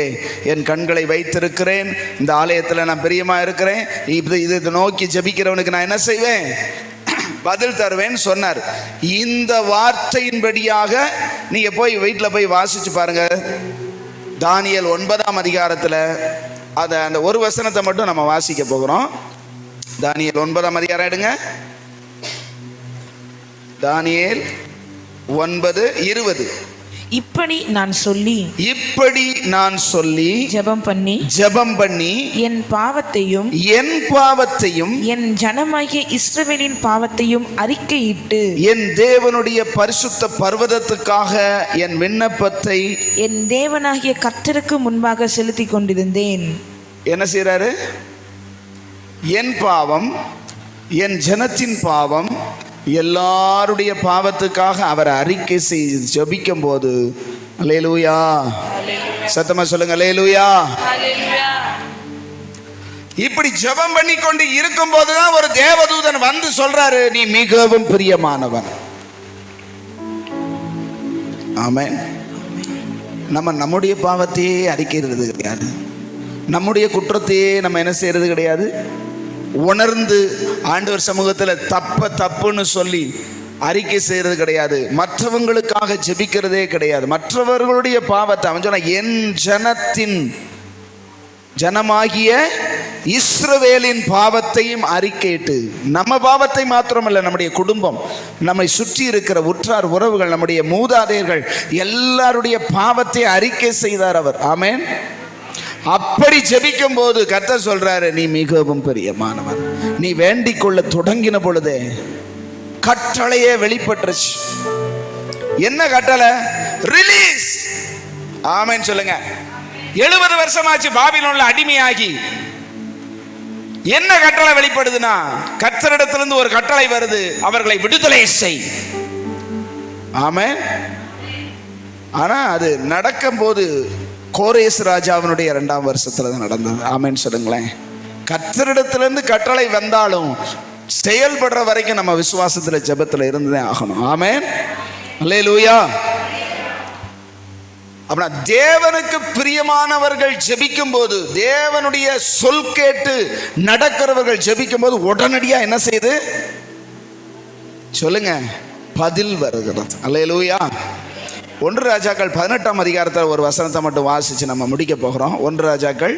என் கண்களை வைத்திருக்கிறேன், இந்த ஆலயத்தில் நான் பிரியமா இருக்கிறேன், இதை நோக்கி ஜெபிக்கிறவனுக்கு நான் என்ன செய்வேன்? பதில் தருவேன்னு சொன்னார். இந்த வார்த்தையின்படியாக நீங்க போய் வீட்டில் போய் வாசிச்சு பாருங்க. தானியேல் 9ஆம் அதிகாரத்தில் அந்த ஒரு வசனத்தை மட்டும் நம்ம வாசிக்க போகிறோம். தானியேல் 9ஆம் அதிகாரம் எடுங்க. தானியேல் 9:20. இப்படி நான் சொல்லி ஜெபம் பண்ணி என் பாவத்தையும் என் ஜனமாகிய இஸ்ரவேலின் பாவத்தையும் அறிக்கையிட்டு என் தேவனுடைய பரிசுத்த பர்வதத்துக்காக என் விண்ணப்பத்தை என் தேவனாகிய கர்த்தருக்கு முன்பாக செலுத்தி கொண்டிருந்தேன். என்ன செய்றாரு? என் பாவம், என் ஜனத்தின் பாவம், எல்லாருடைய பாவத்துக்காக அவர் அறிக்கை செய்து ஜெபிக்கும் போது, அல்லேலூயா, சத்தமா சொல்லுங்க, அல்லேலூயா. இப்படி ஜெபம் பண்ணி கொண்டு இருக்கும் போதுதான் ஒரு தேவதூதன் வந்து சொல்றாரு, நீ மிகவும் பிரியமானவன். ஆமென். நம்முடைய பாவத்தையே அறிக்கிறது கிடையாது, நம்முடைய குற்றத்தையே நம்ம என்ன செய்யறது கிடையாது, உணர்ந்து ஆண்டவர் சமூகத்தில் தப்புன்னு சொல்லி அறிக்கை செய்யறது கிடையாது, மற்றவங்களுக்காக ஜெபிக்கிறதே கிடையாது, மற்றவர்களுடைய பாவத்தை அவன் சொன்ன என் ஜனமாகிய இஸ்ரவேலின் பாவத்தையும் அறிக்கையிட்டு, நம்ம பாவத்தை மாத்திரமல்ல, நம்முடைய குடும்பம், நம்மை சுற்றி இருக்கிற உற்றார் உறவுகள், நம்முடைய மூதாதையர்கள் எல்லாருடைய பாவத்தை அறிக்கை செய்தார் அவர். ஆமென். அப்படி ஜெபிக்கும் போது கர்த்தர் சொல்றாரு, நீ மிகவும் பிரியமானவன். நீ வேண்டிக் கொள்ள தொடங்கின பொழுதே கட்டளையே வெளிப்பட்டுருச்சு. என்ன கட்டளை? ரிலீஸ். ஆமென் சொல்லுங்க. 70 வருஷமாச்சு பாபிலோன்ல அடிமையாகி. என்ன கட்டளை வெளிப்படுதுன்னா, கர்த்தரிடத்திலிருந்து ஒரு கட்டளை வருது, அவர்களை விடுதலை செய். ஆமென். ஆனா அது நடக்கும் போது கோரேஸ் ராஜாவினுடைய 2ஆம் வருஷத்துல தான் நடந்தது. ஆமென் சொல்லுங்களேன். கர்த்தரிடத்திலிருந்து கட்டளை வந்தாலும் செயல்படுற வரைக்கும் நம்ம விசுவாசத்துல ஜெபத்துல இருந்துதான் ஆகணும். ஆமென், அல்லேலூயா. அப்படின்னா தேவனுக்கு பிரியமானவர்கள் ஜெபிக்கும் போது, தேவனுடைய சொல் கேட்டு நடக்கிறவர்கள் ஜெபிக்கும் போது உடனடியா என்ன செய்யுது சொல்லுங்க? பதில் வருகிறது. அல்லேலூயா. 1 ராஜாக்கள் 18ஆம் அதிகாரத்தில் ஒரு வசனத்தை மட்டும் வாசிச்சு நம்ம முடிக்க போகிறோம். 1 ராஜாக்கள்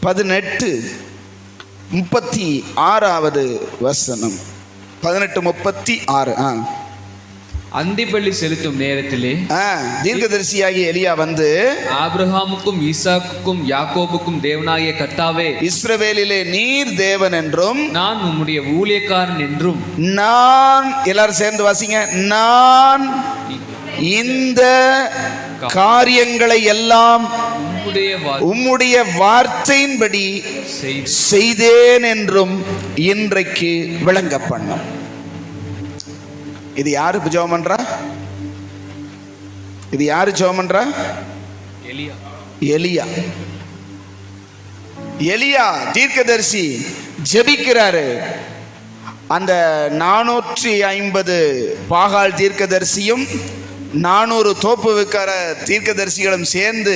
18:36 வசனம். 18:36. அந்திபலி செலுத்தும் நேரத்திலே தீர்க்கதரிசியாகிய எலியா வந்து, ஆபிரகாமுக்கும் ஈசாக்குக்கும் யாக்கோபுக்கும் தேவனாகிய கர்த்தாவே, இஸ்ரவேலிலே நீர் தேவன் என்றும் நான் உம்முடைய ஊழியக்காரன் என்றும், நான், எல்லாரும் சேர்ந்து வாசிங்க, நான் இந்த காரியங்களை எல்லாம் உம்முடைய வார்த்தையின்படி செய்தேன் என்றும் இன்றைக்கு விளங்க பண்ணும். இது யாரு ஜெபம் பண்றா? இது யாரு ஜெபம் பண்றா? எலியா தீர்க்கதரிசி ஜெபிக்கிறாரு. அந்த 450 பாகால் தீர்க்கதரிசியும் 400 தோப்பு வைக்கிற தீர்க்கதரிசிகளும் சேர்ந்து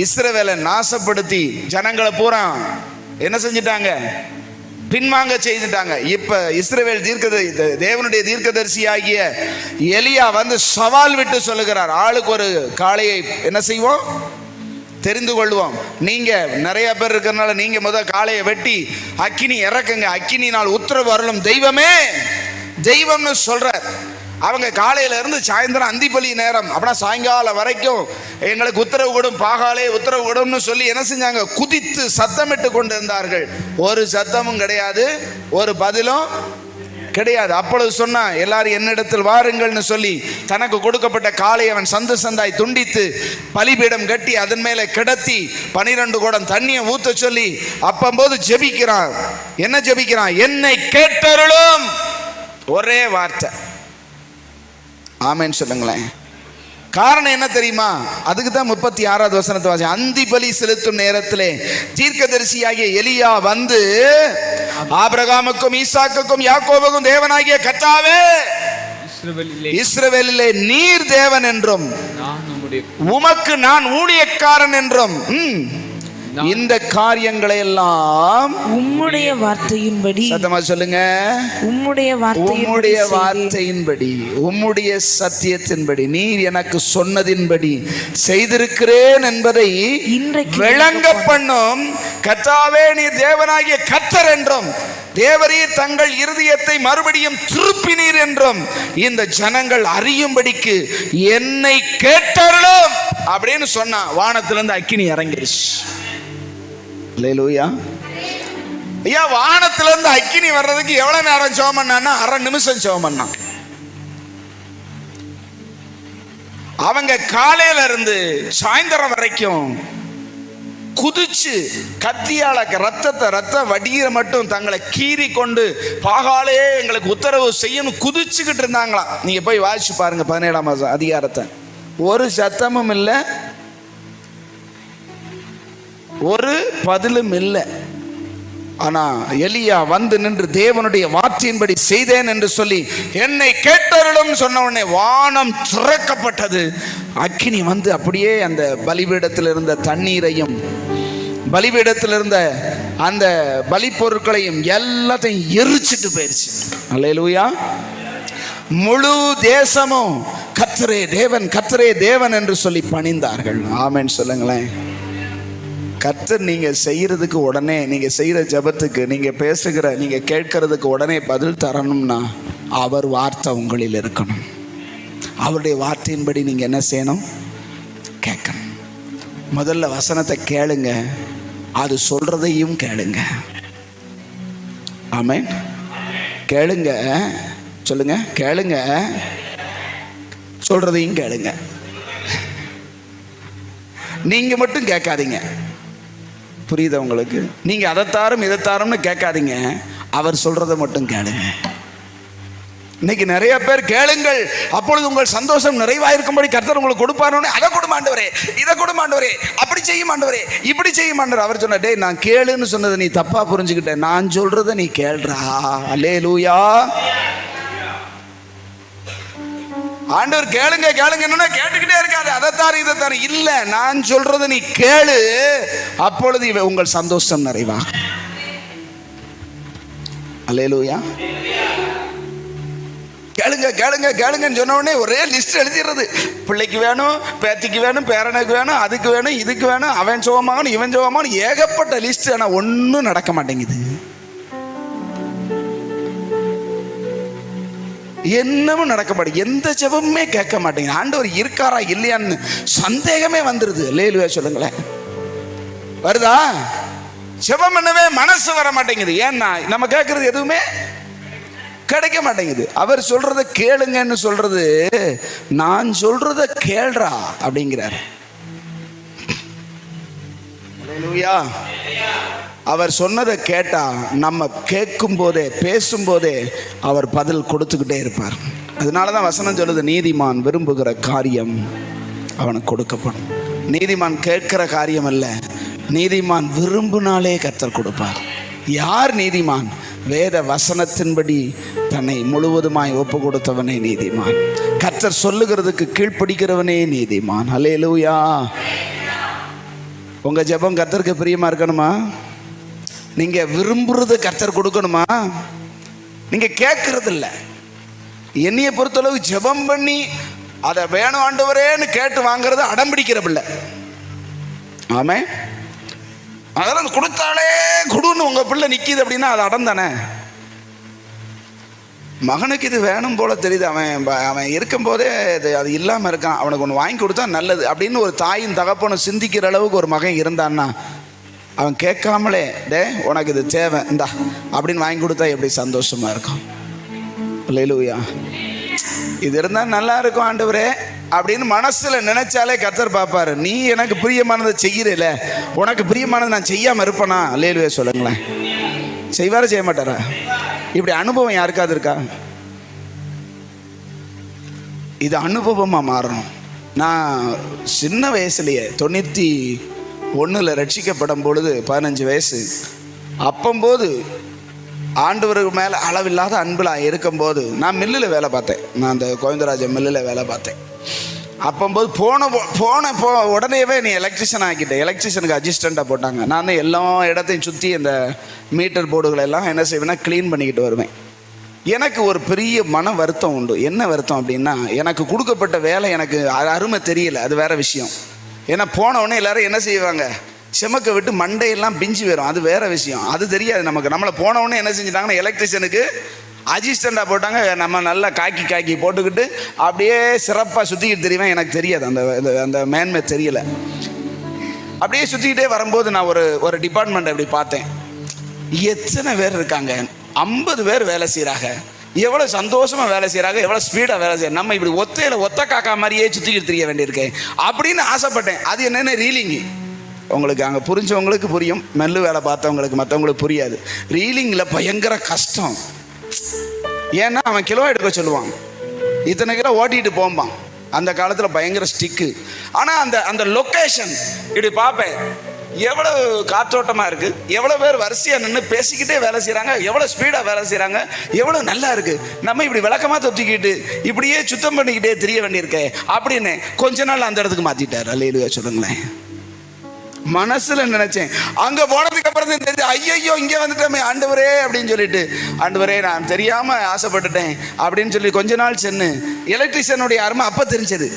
இஸ்ரவேலை நாசப்படுத்தி ஜனங்களை பூரா என்ன செஞ்சிட்டாங்க? பின்வாங்க செய்துட்டாங்க. இப்ப இஸ்ரவேல் தேவனுடைய தீர்க்கதரிசி ஆகிய எலியா வந்து சவால் விட்டு சொல்லுகிறார், ஆளுக்கு ஒரு காளையை என்ன செய்வோம்? தெரிந்து கொள்வோம். நீங்க நிறைய பேர் இருக்கிறனால நீங்க முதல் காளையை வெட்டி அக்கினி இறக்குங்க, அக்கினினால் உத்தரவு வரலும் தெய்வம்னு சொல்றார். அவங்க காலையில இருந்து சாயந்தரம் அந்திப்பலி நேரம் அப்படின்னா சாயங்காலம் வரைக்கும் எங்களுக்கு உத்தரவு கொடும், பாகாலே உத்தரவு கொடும்னு சொல்லி என்ன செஞ்சாங்க? குதித்து சத்தமிட்டு கொண்டு இருந்தார்கள். ஒரு சத்தமும் கிடையாது, ஒரு பதிலும் கிடையாது. அப்பொழுது சொன்னா, எல்லாரும் என்னிடத்தில் வாருங்கள்னு சொல்லி தனக்கு கொடுக்கப்பட்ட காலை அவன் சந்து சந்தாய் துண்டித்து பலிபீடம் கட்டி அதன் மேலே கிடத்தி 12 குடம் தண்ணியை ஊத்த சொல்லி அப்பம்போது ஜெபிக்கிறான். என்ன ஜெபிக்கிறான்? என்னை கேட்டருளும். ஒரே வார்த்தை. ஆமென் சொல்லுங்களேன். காரணம் என்ன தெரியுமா? அதுக்கு தான் 36வது வசனத்தை வாசி. அந்தி பலி செலுத்தும் நேரத்திலே தீர்க்கதரிசியாகிய எலியா வந்து ஆபிரகாமுக்கும் ஈசாக்குக்கும் யாக்கோபுக்கும் தேவனாகிய கர்த்தாவே, இஸ்ரவேலிலே நீர் தேவன் என்றும் உமக்கு நான் ஊழியக்காரன் என்றும் இந்த காரியங்களை எல்லாம் உம்முடைய வார்த்தையின்படி, சத்தமா சொல்லுங்க, உம்முடைய வார்த்தையின்படி உம்முடைய சத்தியத்தின்படி நீர் எனக்கு சொன்னதின்படி செய்திருக்கிறேன் என்பதை விளங்க பண்ணும். கர்த்தாவே, நீர் தேவனாகிய கர்த்தர் என்றும் தேவரீர் தங்கள் இருதயத்தை மறுபடியும் திருப்பினீர் என்றும் இந்த ஜனங்கள் அறியும்படிக்கு என்னை கேட்டருளும் அப்படின்னு சொன்னா வானத்திலிருந்து அக்கினி இறங்கிருச்சு. அல்லேலூயா. ஐயா, வானத்திலிருந்து அக்கினி வர்றதுக்கு எவ்வளவு நேரம் ஜெபம் பண்ணான்னா 1/2 நிமிஷம் ஜெபம் பண்ணான். அவங்க காலையில இருந்து சாயந்தரம் வரைக்கும் குதிச்சு கத்தியால ரத்தம் வடிகிற மட்டும் தங்களை கீறி கொண்டு பாகாலே எங்களுக்கு உத்தரவு செய்யணும் குதிச்சுக்கிட்டு இருந்தாங்களாம். நீங்க போய் வாசிச்சு பாருங்க 17ஆம் அதிகாரத்தை. ஒரு சத்தமும் இல்லை, ஒரு பதிலும் இல்லை. ஆனா எலியா வந்து நின்று தேவனுடைய வார்த்தையின்படி செய்தேன் என்று சொல்லி என்னை கேட்டருளும் சொன்ன உடனே வானம் திறக்கப்பட்டது. அக்கினி வந்து அப்படியே அந்த பலிபீடத்தில் இருந்த தண்ணீரையும் பலிபீடத்தில் இருந்த அந்த பலி பொருட்களையும் எல்லாத்தையும் எரிச்சிட்டு போயிருச்சு. அல்லேலூயா. முழு தேசமும் கர்த்தரே தேவன், கர்த்தரே தேவன் என்று சொல்லி பணிந்தார்கள். ஆமென் சொல்லுங்களேன். கர்த்தர் நீங்க செய்யறதுக்கு உடனே, நீங்க செய்யற ஜெபத்துக்கு, நீங்க பேசுகிற, நீங்க கேட்கறதுக்கு உடனே பதில் தரணும்னா அவர் வார்த்தை உங்களில் இருக்கணும். அவருடைய வார்த்தையின்படி நீங்க என்ன செய்யணும்? கேட்கணும். முதல்ல வசனத்தை கேளுங்க, அது சொல்றதையும் கேளுங்க. ஆமென். கேளுங்க, சொல்லுங்க, கேளுங்க, சொல்றதையும் கேளுங்க. நீங்க மட்டும் கேட்காதீங்க. புரியுதா உங்களுக்கு? நீங்க அதைத்தாரும் இதைத்தாரும்னு கேட்காதீங்க, அவர் சொல்றதை மட்டும் கேளுங்க. இன்னைக்கு நிறைய பேர் கேளுங்கள் அப்பொழுது உங்கள் சந்தோஷம் நிறைவாயிருக்கும்படி கர்த்தர் உங்களுக்கு கொடுப்பாரு. அதை கொடுமாண்டவரே, இதை கொடுமாண்டவரே, அப்படி செய்ய மாண்டவரே, இப்படி செய்ய மாண்டவர். அவர் சொன்ன, டேய், நான் கேளுன்னு சொன்னதை நீ தப்பா புரிஞ்சுக்கிட்ட, நான் சொல்றதை நீ கேள்றா. அல்லேலூயா. ஆண்டவர் கேளுங்க கேளுங்கன்னா கேட்டுக்கிட்டே இருக்காது, அதைத்தாரு இதைத்தாரு இல்ல, நான் சொல்றதை நீ கேளு, அப்பொழுது உங்கள் சந்தோஷம் நிறைவா. அல்லேலூயா. கேளுங்க கேளுங்க கேளுங்கன்னு சொன்ன உடனே ஒரே லிஸ்ட் எழுதிடுறது. பிள்ளைக்கு வேணும், பேத்திக்கு வேணும், பேரனுக்கு வேணும், அதுக்கு வேணும், இதுக்கு வேணும், அவன் சுகமாகணும், இவன் சுகமாகணும், ஏகப்பட்ட லிஸ்ட். ஆனால் ஒன்றும் நடக்க மாட்டேங்குது. என்னமும் நடக்க மாட்டேங்குது. எந்த ஜெபமுமே கேட்க மாட்டேங்குது. ஆண்டவர் இருக்காரா இல்லையான்னு சந்தேகமே வந்துருது. அல்லேலூயா சொல்லுங்களேன். வருதா? ஜெபம் பண்ணவே மனசு வர மாட்டேங்குது. ஏன்னா நம்ம கேட்கறது எதுவுமே கிடைக்க மாட்டேங்குது. அவர் சொல்றத கேளுங்கன்னு சொல்றது, நான் சொல்றத கேள்றா அப்படிங்கிறார். அல்லேலூயா. அவர் சொன்னதை கேட்டா நம்ம கேட்கும் போதே, பேசும் போதே அவர் பதில் கொடுத்துக்கிட்டே இருப்பார். அதனாலதான் வசனம் சொல்லுது, நீதிமான் விரும்புகிற காரியம் அவனுக்கு கொடுக்கப்படும். நீதிமான் கேட்கிற காரியம் அல்ல, நீதிமான் விரும்பினாலே கர்த்தர் கொடுப்பார். யார் நீதிமான்? வேத வசனத்தின்படி தன்னை முழுவதுமாய் ஒப்பு கொடுத்தவனே நீதிமான். கர்த்தர் சொல்லுகிறதுக்கு கீழ்ப்படிக்கிறவனே நீதிமான். அல்லேலூயா. உங்க ஜெபம் கர்த்தருக்கு பிரியமா இருக்கணுமா? நீங்க விரும்புறது கர்த்தர் கொடுக்கணுமா? நீங்க கேட்கறது இல்ல. என்னைய பொறுத்தளவு ஜெபம் பண்ணி அதை வேணும் ஆண்டவரேன்னு கேட்டு வாங்குறது அடம்பிடிக்கிற பிள்ளை. ஆமே, அதெல்லாம் கொடுத்தாலே கொடுன்னு உங்க பிள்ளை நிக்கிது அப்படின்னா அது அடம் தானே. மகனுக்கு இது வேணும் போல தெரியுது, அவன் இருக்கும் போதே அது இல்லாமல் இருக்கான், அவனுக்கு ஒன்று வாங்கி கொடுத்தா நல்லது அப்படின்னு ஒரு தாயின் தகப்பனும் சிந்திக்கிற அளவுக்கு ஒரு மகன் இருந்தான்னா, அவன் கேட்காமலே டே உனக்கு இது தேவை இந்தா அப்படின்னு வாங்கி கொடுத்தா எப்படி சந்தோஷமா இருக்கும். அல்லேலூயா. இது இருந்தால் நல்லா இருக்கும் ஆண்டவரே அப்படின்னு மனசுல நினைச்சாலே கர்த்தர் பார்ப்பாரு. நீ எனக்கு பிரியமானதை செய்கிறேல, உனக்கு பிரியமானதை நான் செய்யாம இருப்பேனா? அல்லேலூயா சொல்லுங்களேன். செய்வாரா செய்ய மாட்டாரா? இப்படி அனுபவம் யாருக்காவது இருக்கா? இது அனுபவமாக மாறணும். நான் சின்ன வயசுலேயே 91 ரட்சிக்கப்படும் பொழுது 15 வயசு, அப்பம்போது ஆண்டவருக்கு மேலே அளவில்லாத அன்பில் இருக்கும்போது நான் மில்லில் வேலை பார்த்தேன். நான் அந்த கோவிந்தராஜன் மில்லில் வேலை பார்த்தேன். அப்பம்போது போன உடனேவே நீ எலக்ட்ரிஷியன் ஆக்கிட்டேன். எலக்ட்ரிஷியனுக்கு அசிஸ்டண்ட்டாக போட்டாங்க. நான் எல்லா இடத்தையும் சுற்றி இந்த மீட்டர் போர்டுகளை எல்லாம் என்ன செய்வேன்னா க்ளீன் பண்ணிக்கிட்டு வருவேன். எனக்கு ஒரு பெரிய மன வருத்தம் உண்டு. என்ன வருத்தம் அப்படின்னா, எனக்கு கொடுக்கப்பட்ட வேலை எனக்கு அருமை தெரியல. அது வேற விஷயம். ஏன்னா போன உடனே எல்லாரும் என்ன செய்வாங்க, செமக்க விட்டு மண்டையெல்லாம் பிஞ்சு வரும். அது வேற விஷயம். அது தெரியாது நமக்கு. நம்மளை போன உடனே என்ன செஞ்சுட்டாங்கன்னா எலக்ட்ரிஷியனுக்கு அசிஸ்டண்டாக போட்டாங்க. நம்ம நல்லா காக்கி போட்டுக்கிட்டு அப்படியே சிறப்பாக சுற்றிக்கிட்டு தெரியுவேன். எனக்கு தெரியாது, அந்த மேன்மை தெரியலை. அப்படியே சுற்றிக்கிட்டே வரும்போது நான் ஒரு டிபார்ட்மெண்ட் அப்படி பார்த்தேன். எத்தனை பேர் இருக்காங்க? 50 பேர் வேலை செய்கிறாங்க. எவ்வளோ சந்தோஷமாக வேலை செய்கிறாங்க, எவ்வளோ ஸ்பீடாக வேலை செய்ய. நம்ம இப்படி ஒத்த காக்கா மாதிரியே சுற்றிக்கிட்டு தெரிய வேண்டியிருக்கேன் அப்படின்னு ஆசைப்பட்டேன். அது என்னென்ன ரீலிங்கு உங்களுக்கு அங்கே புரிஞ்சவங்களுக்கு புரியும், மெல்லு வேலை பார்த்தவங்களுக்கு மற்றவங்களுக்கு புரியாது. ரீலிங்கில் பயங்கர கஷ்டம். ஏன்னா அவன் கிலோ எடுக்க சொல்லுவான், இத்தனை கிலோ ஓட்டிகிட்டு போம்பான். அந்த காலத்தில் பயங்கர ஸ்டிக்கு. ஆனால் அந்த லொக்கேஷன் இப்படி பார்ப்பேன், எவ்வளவு காற்றோட்டமாக இருக்குது, எவ்வளோ பேர் வரிசையாக நின்று பேசிக்கிட்டே வேலை செய்கிறாங்க, எவ்வளோ ஸ்பீடாக வேலை செய்கிறாங்க, எவ்வளோ நல்லா இருக்குது. நம்ம இப்படி விளக்கமாக தொத்திக்கிட்டு இப்படியே சுத்தம் பண்ணிக்கிட்டே தெரிய வேண்டியிருக்கே அப்படின்னு கொஞ்ச நாள் அந்த இடத்துக்கு மாற்றிட்டார். அல்லேலூயா சொல்லுங்களேன். மனசுல நினைச்சேன். அங்க போனதுக்கு அப்புறம் தான் தெரிஞ்சு, ஐயோ இங்கே வந்துட்டோமே ஆண்டவரே அப்படின்னு சொல்லிட்டு, ஆண்டவரே நான் தெரியாம ஆசைப்பட்டுட்டேன் அப்படின்னு சொல்லி கொஞ்ச நாள் சென்று எலக்ட்ரிஷியனுடைய அருமை அப்போ தெரிஞ்சது.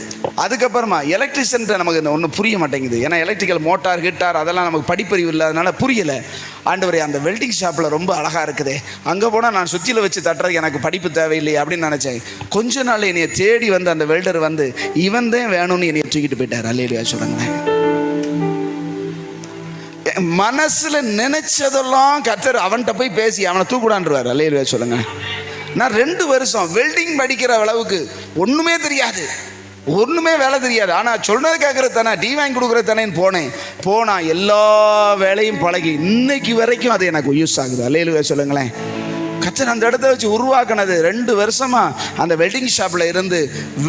அதுக்கப்புறமா எலக்ட்ரிஷியன் நமக்கு ஒன்றும் புரிய மாட்டேங்குது. ஏன்னா எலக்ட்ரிக்கல் மோட்டார் ஹீட்டார் அதெல்லாம் நமக்கு படிப்பறிவு இல்லாதனால புரியலை. ஆண்டவரே அந்த வெல்டிங் ஷாப்பில் ரொம்ப அழகாக இருக்குதே, அங்கே போனால் நான் சுற்றியில் வச்சு தட்டுறதுக்கு எனக்கு படிப்பு தேவையில்லையே அப்படின்னு நினச்சேன். கொஞ்ச நாள் என்னைய தேடி வந்து அந்த வெல்டர் வந்து இவன் தான் வேணும்னு என்னைய தூக்கிட்டு போயிட்டார். அல்லேலூயா சொல்லுங்களேன். மனசுல நினைச்சதெல்லாம் கர்த்தர் அவன்கிட்ட போய் பேசி அவனை தூக்குடான்றார். அல்லேலூயா சொல்லுங்க. நான் 2 வருஷம் வெல்டிங் படிக்கிற அளவுக்கு ஒண்ணுமே தெரியாது, ஒண்ணுமே வேலை தெரியாது. ஆனா சொன்னது கேட்கறது தானே, டீ வாங்கி கொடுக்குறது தானேன்னு போனா எல்லா வேலையும் பழகி இன்னைக்கு வரைக்கும் அது எனக்கு யூஸ் ஆகுது. அல்லேலூயா சொல்லுங்களேன். கர்த்தர் அந்த இடத்த வச்சு உருவாக்குனது 2 வருஷமா அந்த வெல்டிங் ஷாப்ல இருந்து,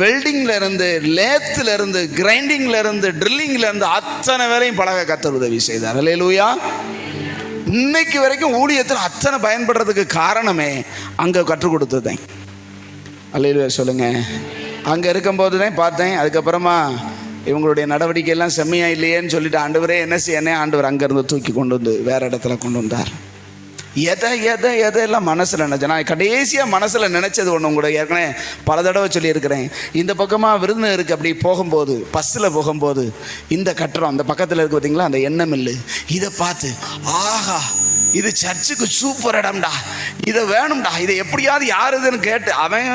வெல்டிங்ல இருந்து, லேத்துல இருந்து, கிரைண்டிங்ல இருந்து, ட்ரில்லிங்ல இருந்து அத்தனை வேலையும் பழக கர்த்தர் உதவி செய்தார். அல்லேலூயா. இன்னைக்கு வரைக்கும் ஊழியத்தில் அத்தனை பயன்படுறதுக்கு காரணமே அங்க கற்றுக் கொடுத்ததேன். அல்லேலூயா சொல்லுங்க. அங்க இருக்கும்போது தான் பார்த்தேன். அதுக்கப்புறமா இவங்களுடைய நடவடிக்கை எல்லாம் செம்மையா இல்லையேன்னு சொல்லிட்டு ஆண்டவரே என்ன செய்ய, ஆண்டவர் அங்கிருந்து தூக்கி கொண்டு வந்து வேற இடத்துல கொண்டு வந்தார். எதையெல்லாம் மனசில் நினச்சேன். நான் கடைசியாக மனசில் நினச்சது ஒன்று கூட ஏற்கனவே பல தடவை சொல்லியிருக்கிறேன். இந்த பக்கமாக விருதுநகருக்கு அப்படி போகும்போது, பஸ்ஸில் போகும்போது இந்த கட்டடம் அந்த பக்கத்தில் இருக்குது பார்த்தீங்களா, அந்த எண்ணெய் மில்லு, இதை பார்த்து ஆஹா இது சர்ச்சுக்கு சூப்பர் இடம்டா, இதை வேணும்டா, இதை எப்படியாவது யார் இதுன்னு கேட்டு, அவன்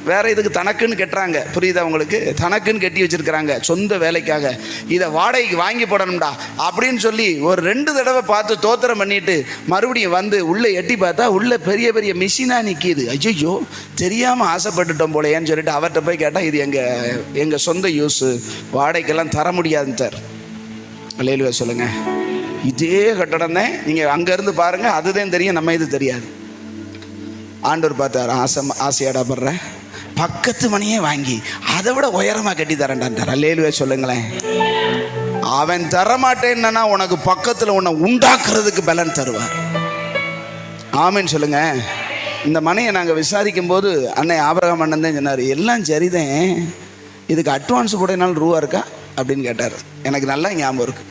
வேற இதுக்கு தனக்குன்னு கட்டுறாங்க, புரியுதா உங்களுக்கு, தனக்குன்னு கட்டி வச்சிருக்கிறாங்க சொந்த வேலைக்காக, இதை வாடகைக்கு வாங்கி போடணும்டா அப்படின்னு சொல்லி ஒரு 2 தடவை பார்த்து தோத்திரம் பண்ணிட்டு மறுபடியும் வந்து உள்ளே எட்டி பார்த்தா உள்ள பெரிய பெரிய மிஷினாக நிற்கிது. ஐயோ தெரியாமல் ஆசைப்பட்டுட்டோம் போலேன்னு சொல்லிட்டு அவர்கிட்ட போய் கேட்டால் இது எங்கள் சொந்த யூஸு, வாடகைக்கெல்லாம் தர முடியாதுன்னு சார். அல்லேலூயா சொல்லுங்க. இதே கட்டடம் தான், நீங்கள் அங்கேருந்து பாருங்கள், அதுதான் தெரியும், நம்ம இது தெரியாது. ஆண்டவர் பார்த்தார், ஆசையாடப்படுறேன், பக்கத்து மணியே வாங்கி அதை விட உயரமாக கட்டி தரேன்டான்ட்டார். அல்லேலூயா சொல்லுங்களேன். அவன் தரமாட்டேன்னா உனக்கு பக்கத்தில் உன்னை உண்டாக்குறதுக்கு பலன் தருவார். ஆமேன்னு சொல்லுங்க. இந்த மனையை நாங்கள் விசாரிக்கும் போது அன்னை ஆபிரகாம் அண்ணன் தான் சொன்னார், எல்லாம் சரிதான், இதுக்கு அட்வான்ஸ் போடனாலும் ரூபா இருக்கா அப்படின்னு கேட்டார். எனக்கு நல்லா ஞாபகம் இருக்கு.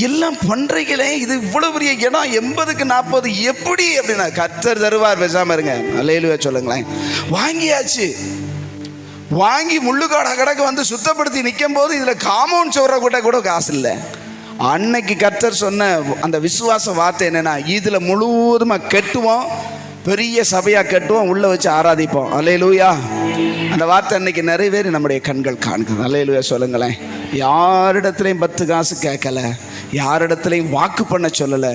எல்லாம் பண்றீங்களே, இது இவ்வளவு பெரிய இடம், 80க்கு 40 எப்படி அப்படின்னா, கர்த்தர் தருவார், பேசாம இருங்க. அல்லேலூயா சொல்லுங்களேன். வாங்கியாச்சு. வாங்கி முள்ளுக்காட கடக்க வந்து சுத்தப்படுத்தி நிற்கும் போது இதில் காம்பவுண்ட் சோற கூட காசு இல்லை. அன்னைக்கு கர்த்தர் சொன்ன அந்த விசுவாச வார்த்தை என்னன்னா, இதில் முழுவதுமாக கட்டுவோம், பெரிய சபையாக கட்டுவோம், உள்ளே வச்சு ஆராதிப்போம். அல்லேலூயா. அந்த வார்த்தை அன்னைக்கு நிறைவேறி நம்முடைய கண்கள் காண்கிறது. அல்லேலூயா சொல்லுங்களேன். யாரிடத்துலையும் 10 காசு கேட்கல, யாரிடத்துலையும் வாக்கு பண்ண சொல்லலை.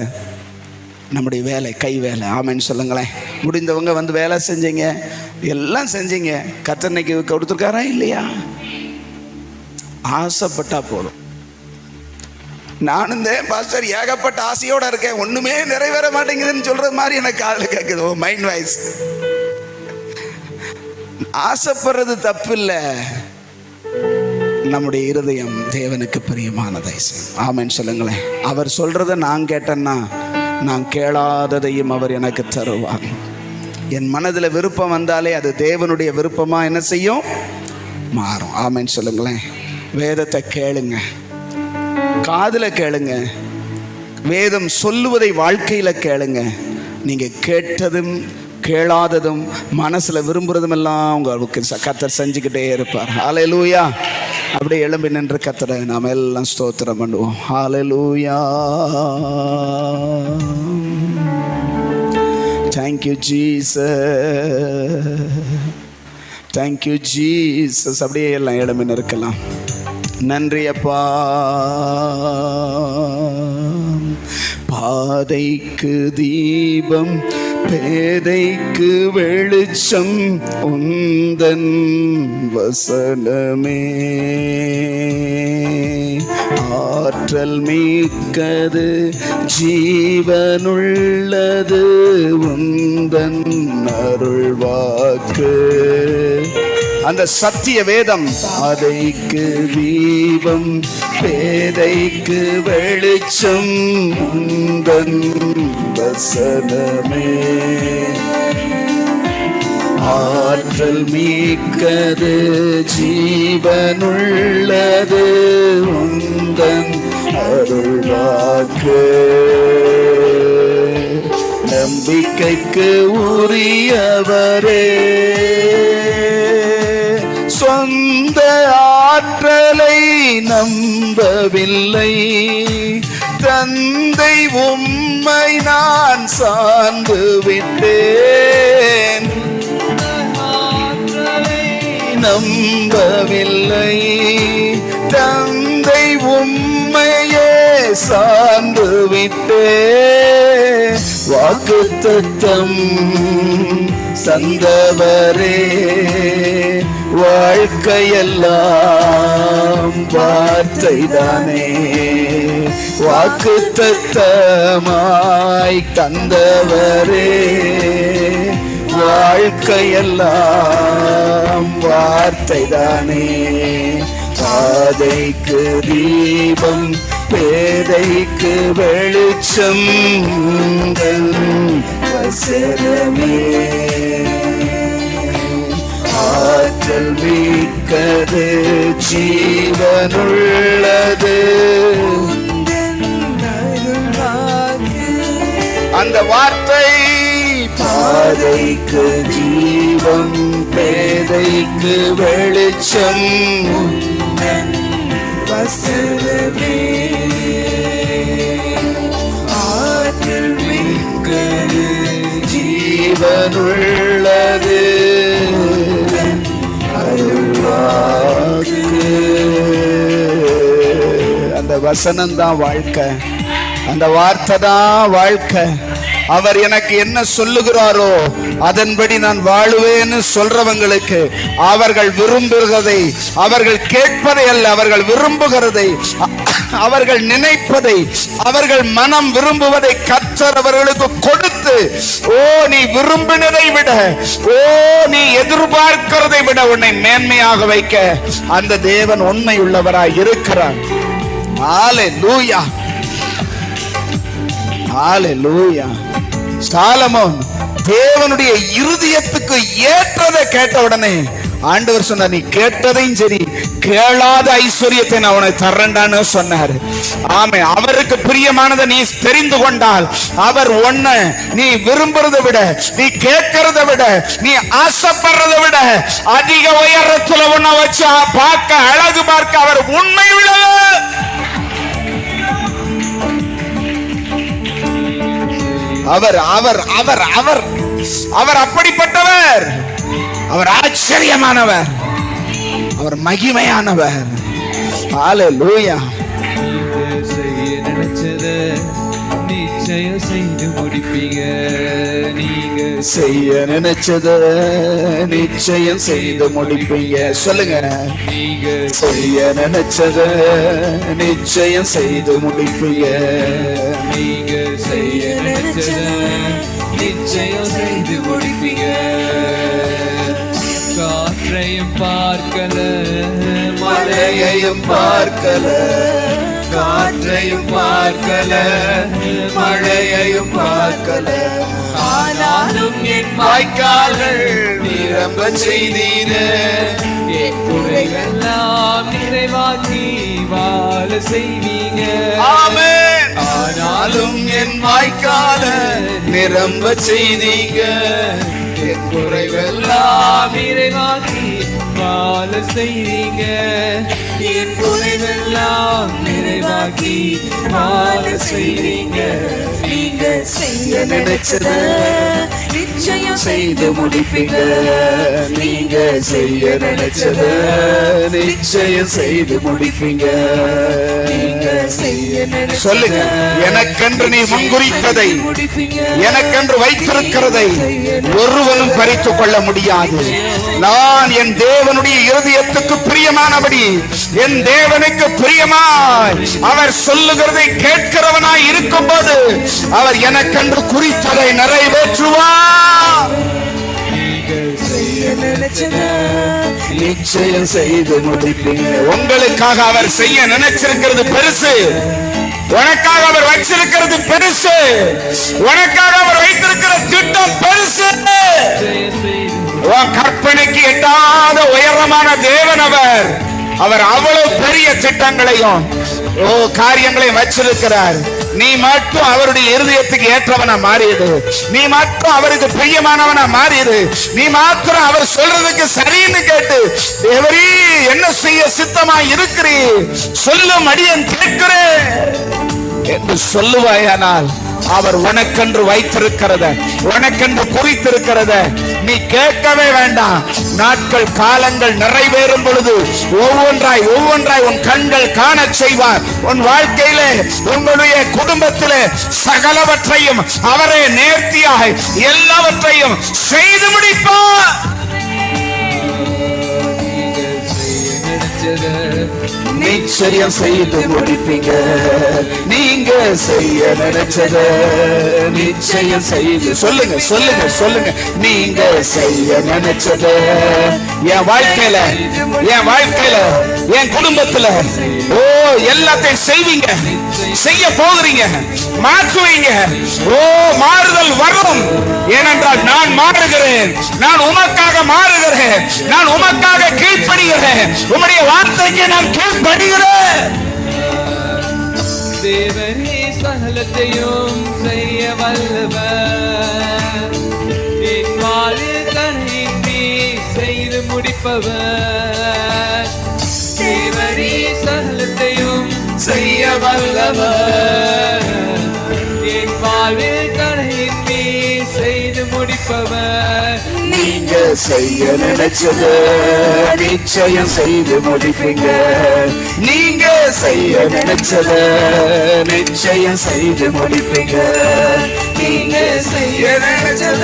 நம்முடைய வேலை, கை வேலை. ஆமேன்னு சொல்லுங்களேன். முடிந்தவங்க வந்து வேலை செஞ்சீங்க, எல்லாம் செஞ்சீங்க. கர்த்தர் இன்னைக்கு கொடுத்துருக்காரா இல்லையா? ஆசைப்பட்டா போதும். நானும் தான் பாஸ்டர் ஏகப்பட்ட ஆசையோடு இருக்கேன், ஒன்றுமே நிறைவேற மாட்டேங்குதுன்னு சொல்கிறது மாதிரி எனக்கு காதில் கேட்குது. ஓ மைண்ட் வாய்ஸ். ஆசைப்படுறது தப்பு இல்லை, நம்முடைய இருதயம் தேவனுக்கு பிரியமானதை. ஆமேன்னு சொல்லுங்களேன். அவர் சொல்கிறத நான் கேட்டேன்னா நான் கேளாததையும் அவர் எனக்கு தருவார். என் மனதில் விருப்பம் வந்தாலே அது தேவனுடைய விருப்பமாக என்ன செய்யும்? மாறும். ஆமேன்னு சொல்லுங்களேன். வேதத்தை கேளுங்க, காதில் கேளுங்க, வேதம் சொல்லுவதை வாழ்க்கையில் கேளுங்க. நீங்கள் கேட்டதும் கேளாததும் மனசில் விரும்புகிறதும் எல்லாம் உங்களுக்கு கர்த்தர் செஞ்சுக்கிட்டே இருப்பார். ஹல்லேலூயா. அப்படியே எழும்பி நின்று கர்த்தரை நாம் எல்லாம் ஸ்தோத்திரம் பண்ணுவோம். Hallelujah. Thank you Jesus, thank you Jesus. அப்படியே எல்லாம் எழும்பி நிற்கலாம். நன்றி அப்பா. பாதைக்கு தீபம், பேதைக்கு வெளிச்சம் உந்தன் வசனமே. ஆற்றல் மிக்கது, ஜீவனுள்ளது உந்தன் அருள்வாக்கு. அந்த சத்திய வேதம். பாதைக்கு தீபம், பேதைக்கு வெளிச்சம் உந்தன் வசனமே. ஆற்றல் மிக்கது, ஜீவனுள்ளது உந்தன் அருள்வாக்கு. நம்பிக்கைக்கு உரியவரே, சொந்த ஆற்றலை நம்பவில்லை, தந்தை உம்மை நான் சார்ந்து விட்டேன். நம்பவில்லை, தந்தை உம்மையே சார்ந்து விட்டேன். வாக்குத்தத்தம் சந்தவரே, வாழ்க்கையெல்லாம் வார்த்தைதானே. வாக்குத்தத்தமாய் தந்தவரே, வாழ்க்கையெல்லாம் வார்த்தைதானே. பாதைக்கு தீபம், பேதைக்கு வெளிச்சம் வசனமே. ஆற்றல் மிக்கது, ஜீவனுள்ளது அந்த வார்த்தை. பாதைக்கு ஜீவம், பேதைக்கு வெளிச்சம் வசனமே. ஆற்றல் மிக்கது, ஜீவனுள்ளது அந்த வசனம்தான் வாழ்க்கை, அந்த வார்த்தை தான் வாழ்க்கை. அவர் எனக்கு என்ன சொல்லுகிறாரோ அதன்படி நான் வாழுவேன்னு சொல்றவங்களுக்கு அவர்கள் விரும்புகிறதை, அவர்கள் கேட்பதை அல்ல, அவர்கள் விரும்புகிறதை, அவர்கள் நினைப்பதை, அவர்கள் மனம் விரும்புவதை கர்த்தர் அவர்களுக்கு கொடுத்து, ஓ நீ விரும்பினதை விட, ஓ நீ எதிர்பார்க்கிறதை விட உன்னை மேன்மையாக வைக்க அந்த தேவன் உண்மை உள்ளவராய் இருக்கிறார். ஹalleluya ஹalleluya. சாலமோன் தேவனுடைய இருதயத்துக்கு ஏற்றதை கேட்ட உடனே ஆண்டவர் சொன்னார், நீ கேட்டதையும் சரி கேளாத ஐஸ்வர்யத்தை நான் உனக்கு தர்றேன்டான்னு சொன்னார். ஆமே, அவருக்கு பிரியமானதை நீ தெரிந்து கொண்டால் அவர் ஒன்ன நீ விரும்புறதை விட, நீ கேட்கறதை விட, நீ ஆசைப்படுறதை விட அதிக உயரத்துல ஒன்ன வச்சு பார்க்க, அழகு பார்க்க அவர் உண்மை உள்ளவர். அவர் அவர் அவர் அவர் அவர் அப்படிப்பட்டவர். அவர் ஆச்சரியமானவர், அவர் மகிமையானவர். ஹalleluya. நிச்சயம் செய்து முடிப்பீங்க. நீங்க செய்ய நினைச்சது நிச்சயம் செய்து முடிப்பீங்க. சொல்லுங்க, நீங்க செய்ய நினைச்சது நிச்சயம் செய்து முடிப்பீங்க. நீங்க செய்ய நினைச்சத நிச்சயம் செய்து முடிப்பீங்க. காற்றையும் பார்க்கல, மழையையும் பார்க்கல, காற்றையும் பார்க்கல, மழையையும் பார்க்கல, ஆனாலும் என் வாய்க்கால்கள் நிரம்ப செய்தீர, என் குறைகளெல்லாம் நிறைவாக்கி வாழ செய்வீங்க. ஆமென். ஆனாலும் என் வாய்க்கால நிரம்ப செய்தீங்க, என் குறைவெல்லாம் நிறைவாக்கி வாழ செய்வீங்க. என் குறைவெல்லாம் நிறைவாக்கி வாழ செய்வீங்க. நீங்க செய்ய நினைச்சத நிச்சயம் செய்து முடிப்பீங்க. நீங்க செய்ய நினைச்சத நிச்சயம் செய்து முடிப்பீங்க. நீங்க செய்ய நினைச்சத சொல்லுங்க, எனக்கென்று நீ முன்குறித்ததை, எனக்கென்று வைத்திருக்கிறதை ஒருவனும் பறித்துக் கொள்ள முடியாது. நான் என் தேவனுடைய இருதயத்துக்கு பிரியமானபடி, என் தேவனுக்கு பிரியமாய் அவர் சொல்லுகிறதை கேட்கிறவனாய் இருக்கும் போது அவர் எனக்கென்று குறித்ததை நிறைவேற்றுவார். நிச்சயம் செய்து முடிப்பீங்க. உங்களுக்காக அவர் செய்ய நினைச்சிருக்கிறது பெருசு, உனக்காக அவர் வச்சிருக்கிறது பெருசு, உனக்காக அவர் வைத்திருக்கிற திட்டம் பெருசு. உன் கற்பனைக்கு எட்டாத உயரமான தேவன் அவர். அவர் அவ்வளவு பெரிய திட்டங்களையும் காரியங்களையும் வச்சிருக்கிறார். நீ மட்டும் அவருடைய இருதயத்துக்கு ஏற்றவனா மாறிடு, நீ மட்டும் அவருக்கு பிரியமானவனா மாறிடு, நீ மாத்திரம் அவர் சொல்றதுக்கு சரின்னு கேட்டு, தேவரீ என்ன செய்ய சித்தமா இருக்கிறீ சொல்லும் அடியேன் கேட்கிறேன் என்று சொல்லுவாயானால் அவர் உனக்கென்று வைத்திருக்கிறத, உனக்கென்று குறித்திருக்கிறத நீ கேட்கவே வேண்டாம். நாட்கள் காலங்கள் நிறைவேறும் பொழுது ஒவ்வொன்றாய் ஒவ்வொன்றாய் உன் கண்கள் காண செய்வார். உன் வாழ்க்கையிலே, உங்களுடைய குடும்பத்திலே சகலவற்றையும் அவரே நேர்த்தியாய் எல்லாவற்றையும் செய்து முடிப்பார். நிச்சயம் செய்து முடிப்பீங்க. நீங்க செய்ய நினைச்சத நிச்சயம் செய்து, சொல்லுங்க சொல்லுங்க சொல்லுங்க, நீங்க செய்ய நினைச்சத என் வாழ்க்கையில, என் வாழ்க்கையில, என் குடும்பத்துல எல்லாத்தையும் செய்வீங்க, செய்ய போகிறீங்க, மாற்றுவீங்க. மாறுதல் வரும். ஏனென்றால் நான் மாறுகிறேன், நான் உமக்காக மாறுகிறேன், நான் உமக்காக கீழ்ப்படுகிறேன், உம்முடைய வார்த்தைக்கு நான் கீழ்ப்படுகிறேன். தேவனே சகலத்தையும் செய்ய வல்லவர், என் வாழ்வில் தன்னின்றி செய்து முடிப்பவர். தேவனே சகலத்தையும் செய்ய வல்லவர், என் வாழ்வில் தன்னின்றி செய்து முடிப்பவர். நீங்க செய்ய நினைச்சத நிச்சயம் செய்து முடிப்பீங்க. நீங்க செய்ய நினைச்சத நிச்சயம் செய்து முடிப்பீங்க. நீங்க செய்ய நினைச்சத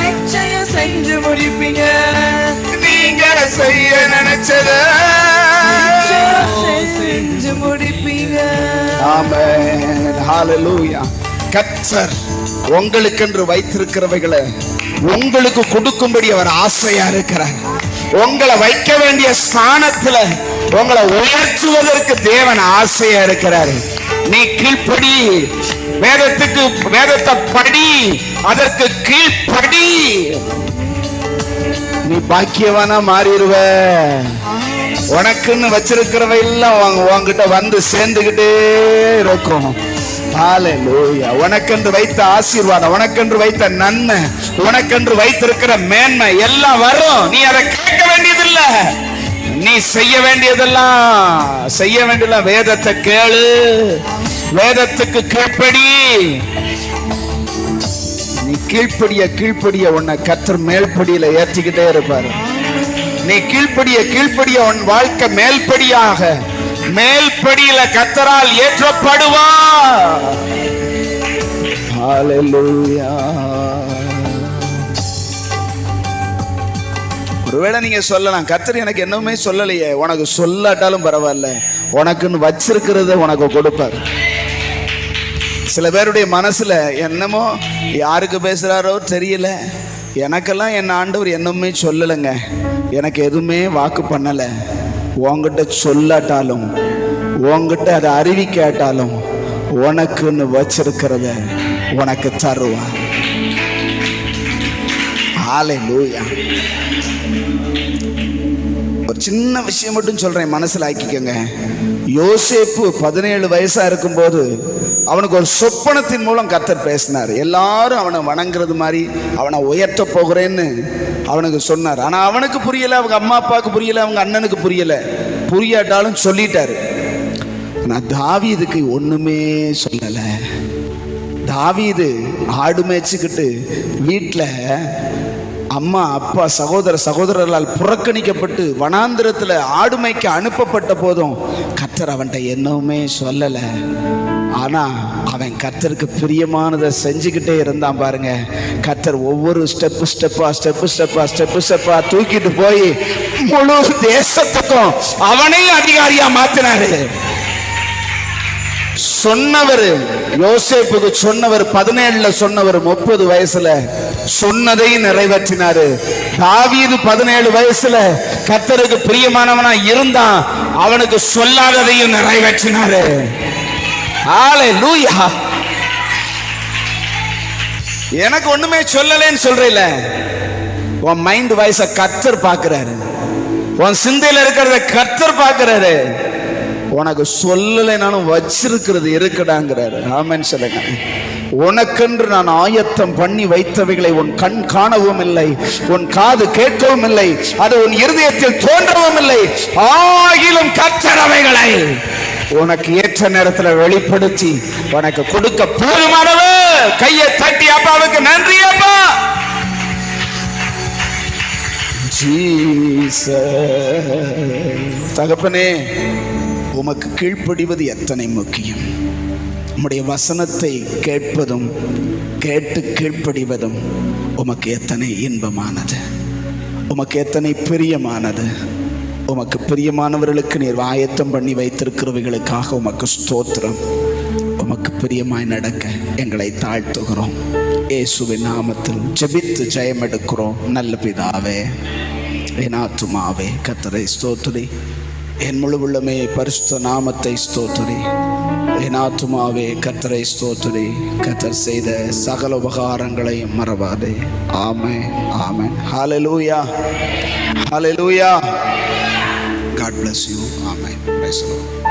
நிச்சயம் செஞ்சு முடிப்பீங்க. நீங்க செய்ய நினைச்சத செஞ்சு முடிப்பீங்க. ஆமென். ஹalleluya. கர்த்தர் உங்களுக்கென்று வைத்திருக்கிறவைகளை உங்களுக்கு கொடுக்கும்படி அவர் ஆசையா இருக்கிறார். உங்களை வைக்க வேண்டிய ஸ்தானத்துல உங்களை உயர்த்துவதற்கு தேவன் ஆசையா இருக்கிறாரு. நீ கீழ்ப்படி, வேதத்தை படி, அதற்கு கீழ்ப்படி, நீ பாக்கியவானா மாறிடுவ. உனக்குன்னு வச்சிருக்கிறவை எல்லாம் உன்கிட்ட வந்து சேர்ந்துகிட்டே இருக்கும். ஹல்லேலூயா. உனக்கென்று வைத்த ஆசீர்வாதம், உனக்கென்று வைத்த நன்மை, உனக்கென்று வைத்திருக்கிற மேன்மை எல்லாம் வரும். நீ அதை கேட்க வேண்டியதில்லை. நீ செய்ய வேண்டியதெல்லாம் வேதத்தை கேளு, வேதத்துக்கு கீழ்ப்படி. நீ கீழ்ப்படிய உன்னை கர்த்தர் மேல்படியில ஏற்றிக்கிட்டே இருப்பாரு. நீ கீழ்ப்படிய உன் வாழ்க்கை மேல்படியில கர்த்தரால் ஏற்றப்படுவா. ஹல்லேலூயா. ஒருவேளை நீங்க சொல்லலாம், கர்த்தர் எனக்கு என்னவுமே சொல்லலையே. உனக்கு சொல்லாட்டாலும் பரவாயில்ல, உனக்குன்னு வச்சிருக்கிறத உனக்கு கொடுப்பார். சில பேருடைய மனசுல என்னமோ யாருக்கு பேசுறாரோ தெரியல, எனக்கெல்லாம் என் ஆண்டவர் என்னவுமே சொல்லலைங்க, எனக்கு எதுவுமே வாக்கு பண்ணல. உன்கிட்ட சொல்லாட்டாலும், உன்கிட்ட அதை அறிவிக்காட்டாலும், உனக்குன்னு வச்சிருக்கிறத உனக்கு தருவார். ஹல்லேலூயா. ஒரு சின்ன விஷயம் மட்டும் சொல்றேன், மனசுல ஆக்கிக்கங்க. யோசேப்பு 17 வயசா இருக்கும்போது அவனுக்கு ஒரு சொப்பனத்தின் மூலம் கர்த்தர் பேசினார். எல்லாரும் அவனை வணங்குறது மாதிரி அவனை உயர்த்த போகிறேன்னு அவனுக்கு சொன்னார். ஆனா அவனுக்கு புரியல, அவங்க அம்மா அப்பாவுக்கு புரியல, அவங்க அண்ணனுக்கு புரியாட்டாலும் சொல்லிட்டாரு. ஆனா தாவீதுக்கு ஒண்ணுமே சொல்லல. தாவீது ஆடு மேய்ச்சிக்கிட்டு வீட்டில் அம்மா அப்பா சகோதரர்களால் புறக்கணிக்கப்பட்டு வனாந்திரத்தில் ஆடுமைக்கு அனுப்பப்பட்ட போதும் கர்த்தர் அவன்கிட்ட என்னவுமே சொல்லலை. ஆனா அவன் கர்த்தருக்கு பிரியமானதை செஞ்சுக்கிட்டே இருந்தான் பாருங்க. கர்த்தர் ஒவ்வொரு ஸ்டெப்பா தூக்கிட்டு போய் முழு தேசத்துக்கும் அவனையும் அதிகாரியா மாத்தினாரு. சொன்னவர் யோசேப்புக்கு சொன்னவர் 17 சொன்னவர் 30 வயசுல சொன்னதையும் நிறைவேற்றினாரு. தாவீது 17 வயசுல கர்த்தருக்கு பிரியமானவனா இருந்தான், அவனுக்கு சொல்லாததையும் நிறைவேற்றினாரு. ஹல்லேலூயா. எனக்கு ஒண்ணுமே சொல்லலன்னு சொல்றீல, உன் மைண்ட் வாய்ஸ கர்த்தர் பார்க்கிறாரு, உன் சிந்தையில இருக்கிறத கர்த்தர் பார்க்கிறாரு. உனக்கு சொல்லலைனாலும் வச்சிருக்கிறது இருக்குடாங்கிறாரு. ஆமென் சொல்லுங்க. உனக்கென்று நான் ஆயத்தம் பண்ணி வைத்தவைகளை உன் கண் காணவும் இல்லை, உன் காது கேட்கவும் இல்லை, அது உன் இருதயத்தில் தோன்றவும் இல்லை. ஆகிலும் கர்த்தர் அவைகளை உனக்கு ஏற்ற நேரத்தில் வெளிப்படுத்தி உனக்கு கொடுக்க போதுமானவர். கையை தட்டி அப்பாவுக்கு நன்றி அப்பா. தகப்பனே, உமக்கு கீழ்ப்படிவது எத்தனை முக்கியம். உம்முடைய வசனத்தை கேட்பதும் கேட்டு கீழ்ப்படிவதும் உமக்கு எத்தனை இன்பமானது, உமக்கு எத்தனை பிரியமானது. உமக்கு பிரியமானவர்களுக்கு நீர் ஆயத்தம் பண்ணி வைத்திருக்கிறவைகளுக்காக உமக்கு ஸ்தோத்திரம். உமக்கு பிரியமாய் நடக்க எங்களை தாழ்த்துகிறோம். இயேசுவின் நாமத்தில் ஜெபித்து ஜெயம் எடுக்கிறோம் நல்ல பிதாவே. என் ஆத்துமாவே கர்த்தரை ஸ்தோத்திரி, என் முழு உள்ளமே பரிசுத்த நாமத்தை ஸ்தோத்திரி. என் ஆத்துமாவே கர்த்தரை ஸ்தோத்திரி, கர்த்தர் செய்த சகல உபகாரங்களையும் மறவாதே. ஆமென், ஆமென். ஹல்லேலூயா, ஹல்லேலூயா. God bless you. Amen. Praise the Lord.